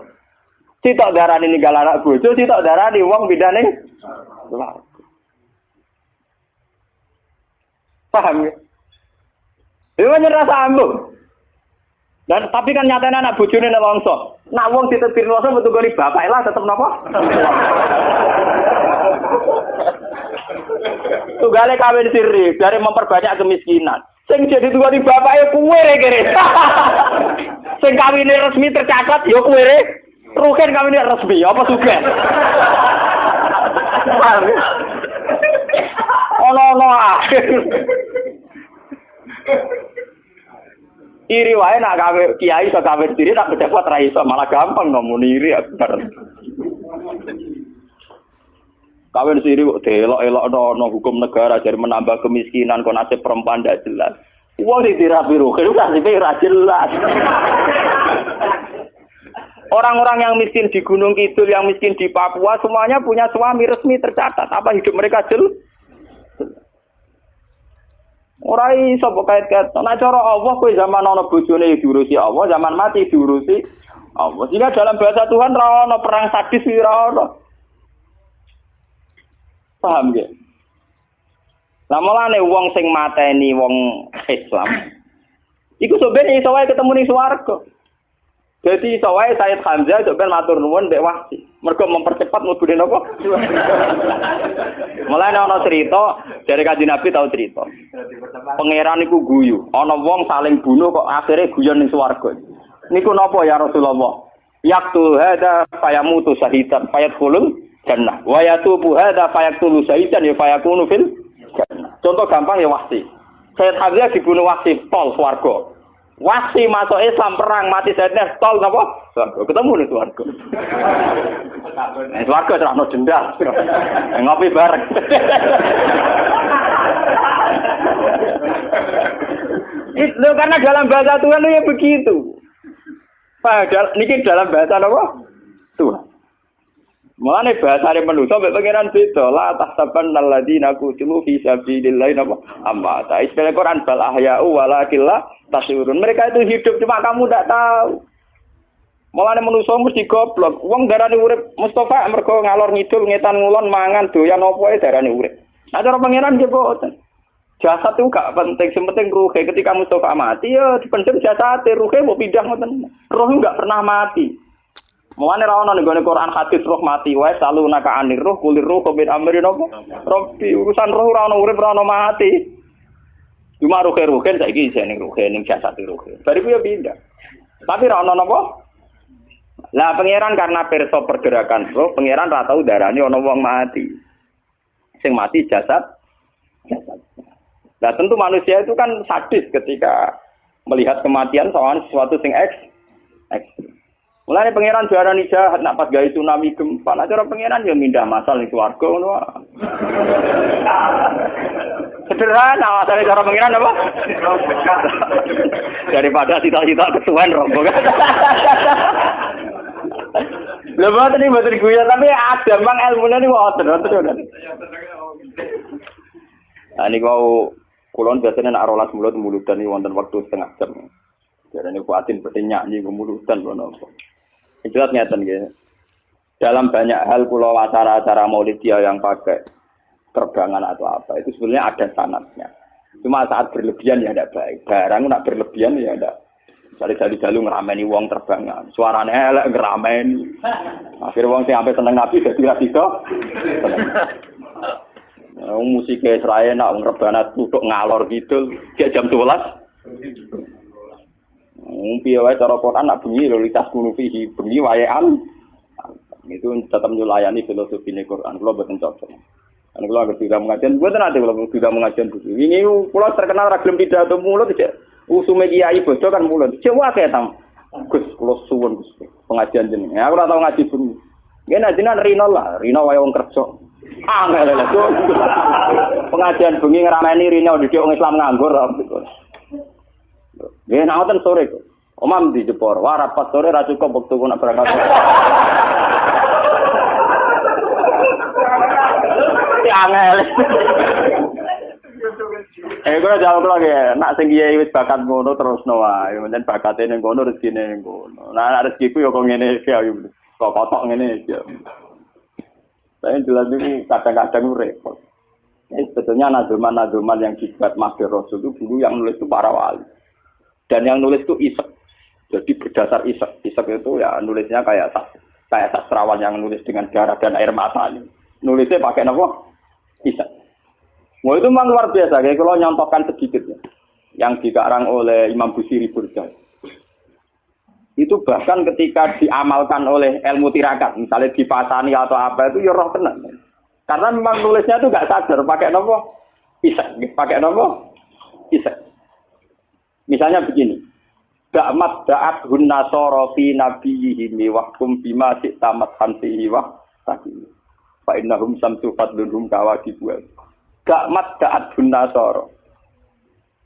Sitok darani ninggal anak bojo, sitok darani wong bidane. Paham ya? Itu nyerah sambung. Dan tapi kan nyatanya anak bojone nelongso. Nak wong ditebir nelongso betul goni bapak lah tetep napa? Tunggale kawin siri dari memperbanyak kemiskinan. Sing jadi tunggale bapake kuwe kere. Sing kawine resmi tercatat ya kuwe re. Rugen kawine resmi apa sugih? Ono ah. Iri wae nak gawe kiai iso gawe diri tak pejabat ra iso malah gampang ngomong iri akbar. Kawin siri kok delok-elok ono hukum negara jadi menambah kemiskinan kon nasib perempuan ndak jelas. Wong sing dirapi rugen nasibe ora jelas. Orang-orang yang miskin di Gunung Kidul, yang miskin di Papua semuanya punya suami resmi tercatat. Apa hidup mereka jelas? Ora iso kok kait-kait. Nek cara Allah kowe zaman ana bojone diurusi Allah, zaman mati diurusi Allah. Sehingga dalam bahasa Tuhan ra ono perang sadis ora ono. Paham ya? Lah mulane wong sing mateni wong Islam iku sampeyan iso wae ketemu ning swarga. Jadi iso wae Sayyid Hamzah sampeyan matur nuwun mbek Wahsi. Mergo mempercepat mlebune napa? Mulane ana cerita dari Kanjeng Nabi tau cerita. Pangeran iku guyu, ana wong saling bunuh kok akhire guyon ning swarga. Niku napa ya Rasulullah? Yaqtul hada fayamutu syahidan fayadkhulul jannah. Wa yatubu hadza fayaqtulu syaitan ya fayakunu fil jannah. Contoh gampang ya Wahsi. Sayyid Hamzah dibunuh Wahsi tol swarga. Wahsi masuk Islam perang mati Sayyidina tol napa? Swarga. Ketemu ning swarga. Swarga terano dendam. Ngopi bareng. Itu karena dalam bahasa Tuhan itu ya begitu. Padahal niki dalam bahasa apa? Tuhan. Mulane bahasane manusa mek pangeran beda la tahsaban alladziina qutilu fi sabilillah napa amma ta istilah Quran bal ahya'u walakin la tashurun. Mereka itu hidup cuma kamu ndak tahu. Mulane manusa mesti goblok. Wong darani urip Mustafa mergo ngalor ngidul ngetan ngulon mangan doyan apa ae darani urip. Nah cara pangeran nggih boten. Jasad itu gak penting, sepenting ruh. Ketika Mustafa mati ya dipendem jasad, ruhnya mau pindah ngoten. Ruh enggak pernah mati. Mulane ra ono ning Quran hadis roh mati wae selalu naka anir roh kulir roh bin amrin apa Rabbi urusan roh ora ono urip ora ono mati cuma roh-rohen saiki isih ning roh ning jasad roh bariku ya pindah tapi ra ono napa lah pangeran karena perso pergerakan roh pangeran ra tau darani ono wong mati sing mati jasad. Nah, tentu manusia itu kan sadis ketika melihat kematian soal sesuatu sing ekstrim. Mulane pangeran diarani jahat nak pas gawe tsunami gempa, nak cara pangeran ya mindah masal ning swarga ngono. Sederhana, asale cara pangeran apa? Daripada cita-cita kesuwen rombongan. Lha boten iki boten guyon tapi ada mang ilmune niku wonten. Nah niku kulon biasanya nak rolas mulut-mulutan iki wonten waktu setengah jam. Jarane kuatin badhe nyanyi mulutan kono. Jelas ngeten nggih. Dalam banyak hal kula acara-acara Maulidiyah yang pakai terbangan atau apa itu sebenarnya ada sanadnya. Cuma saat berlebihan ya tidak baik. Barang nak berlebihan ya tidak. Misalnya dalu ngerameni wong terbangan. Suaranya elek ngerameni. Akhirnya wong sing sampai seneng Nabi dadi ra iso. Musik Israel nak ngerebana tutuk ngalor gitu. Jam 12. Piye wae cara Quran nak bengi lho litas kunufihi bengi waean. Itu tetap nyulayani filosofi Quran. Kula boten cocok. Kan kula anggere tidak mengajian, mboten ate kula tidak mengajian dulu. Ini kula terkenal ra gelem pidato mulut aja. Usume kiai bodo kan mulut. Coba wae tam. Gus kula suwun Gus. Pengajian jenenge. Aku ora tau ngaji bengi. Nggih jenengan Rino lah, Rino wae wong kerja. Angel lho. Pengajian bengi ngrameni Rino didik wong Islam nganggur. Nggih nek wonten sore kok. Omam di Jepor, wah rapat sore ra cukup wektu nak berangkat. Angel. Kula jawab lagi, nak sing kiai wis bakat ngono terusno wae, menen bakate ning kono rezekine ning kono. Nah nek rezekiku ya kok ngene iki ayo. Kok kotok ngene iki. Saya jelas ini kadang-kadang repot. Sebetulnya nazuman yang dibuat Mahdi Rasul itu dulu yang nulis itu para wali. Dan yang nulis itu isek. Jadi berdasar isek. Isek itu ya nulisnya kayak sastrawan yang nulis dengan darah dan air mata. Nulisnya pakai apa? Isek. Wah itu memang luar biasa. Kayak kalau nyontohkan sedikit ya. Yang dikarang oleh Imam Busiri Burda. Itu bahkan ketika diamalkan oleh ilmu tirakat. Misalnya dipasani atau apa itu ya roh tenang. Karena memang nulisnya itu nggak sadar. Pakai apa? Isek. Pakai apa? Isek. Misalnya begini, da'mat da'at hun nasara fi nabiyihim wa kum bima tamat hansihi wa sakini. Fa innahum samsu fadlunhum kawakibu. Da'mat da'at hun nasara.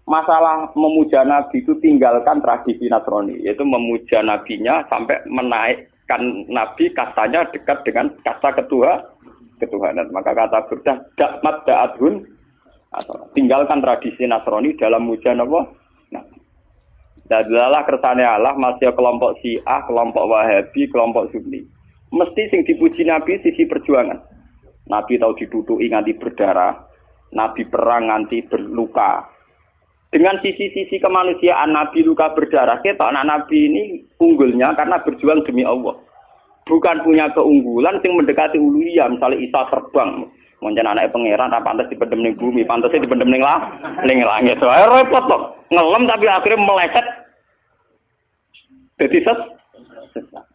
Masalah memuja Nabi itu tinggalkan tradisi Nasrani, yaitu memuja nabinya sampai menaikkan Nabi kastanya dekat dengan kasta ketuhanan. Maka kata Burda, da'mat da'at hun nasara. Tinggalkan tradisi Nasrani dalam muja apa? Nah, dadalah kersane Allah masih kelompok Syiah, kelompok Wahabi, kelompok Sunni. Mesti sing dipuji Nabi sisi perjuangan. Nabi tahu ditutuki nganti berdarah, Nabi perang nganti berluka. Dengan sisi-sisi kemanusiaan Nabi luka berdarah, kita anak Nabi ini unggulnya karena berjuang demi Allah. Bukan punya keunggulan sing mendekati uluhiyah, misalnya Isa terbang. Moncen anake pangeran ra pantes dipendhem ning bumi, pantese dipendhem ning langit. Wae repot kok. Ngelem tapi akhirnya meleset. Dadi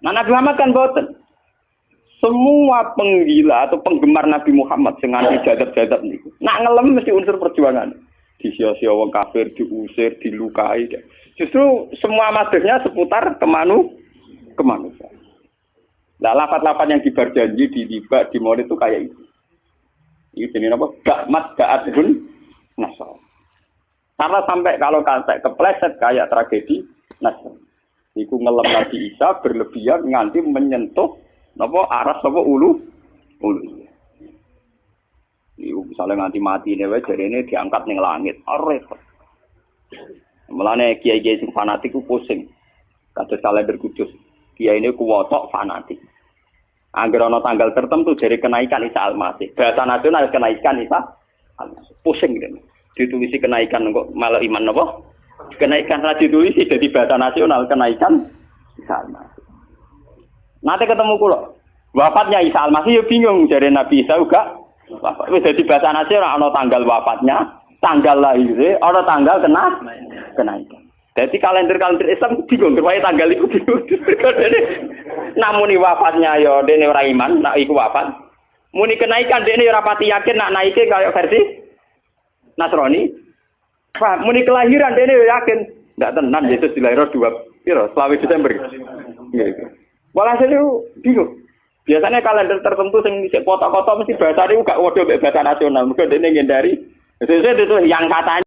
Nah Nabi Muhammad kan boten. Semua penggila atau penggemar Nabi Muhammad sing anti jadab-jadab niku. Nak ngelem mesti unsur perjuangan. Disia-sia wong kafir, diusir, dilukai. Justru semua madhahnya seputar kemanusiaan. Nah, lafaz-lafaz yang dibar janji di Maulid itu kayak itu. Ini jenis apa? Da'mat da'adun nasar. Karena sampai kalau kata kepleset kayak tragedi nasar. Iku ngelem Nabi Isa berlebihan nganti menyentuh apa aras apa ulu. Iku misalnya nganti mati ini wae jarene diangkat ning langit. Repot. Mulane kiai-kiai sing fanatik ku pusing. Kados Salender Kudus. Kiai ini kuwotok fanatik. Angger ana tanggal tertentu dari kenaikan Isa Al-Masih. Bahasa nasional kenaikan Isa Al-Masih. Pusing gitu. Ditulisi kenaikan kok malah iman apa? Kenaikan ra ditulisi jadi bahasa nasional kenaikan Isa Al-Masih. Nanti ketemu kula. Wafatnya Isa Al-Masih ya bingung jare Nabi Isa juga. Wafat wis dadi bahasa nasional ana tanggal wafatnya, tanggal lahir, ana tanggal kenaikan. Jadi kalender Islam bingung, kerbaya tanggal itu bingung. Namuni wafatnya ya dene ora iman, nak iku wafat. Muni kenaikan dia ini rapati yakin nak naike kayak versi Nasrani. Wah, muni kelahiran dia ini yakin nggak tenan Yesus dilahirkan 2 Desember. Gitu. Walhasil itu bingung. Biasanya kalender tertentu sing foto-foto mesti bahasa itu gak waduh bahasa nasional. Mungkin dia ngindari. Sesuai itu yang katanya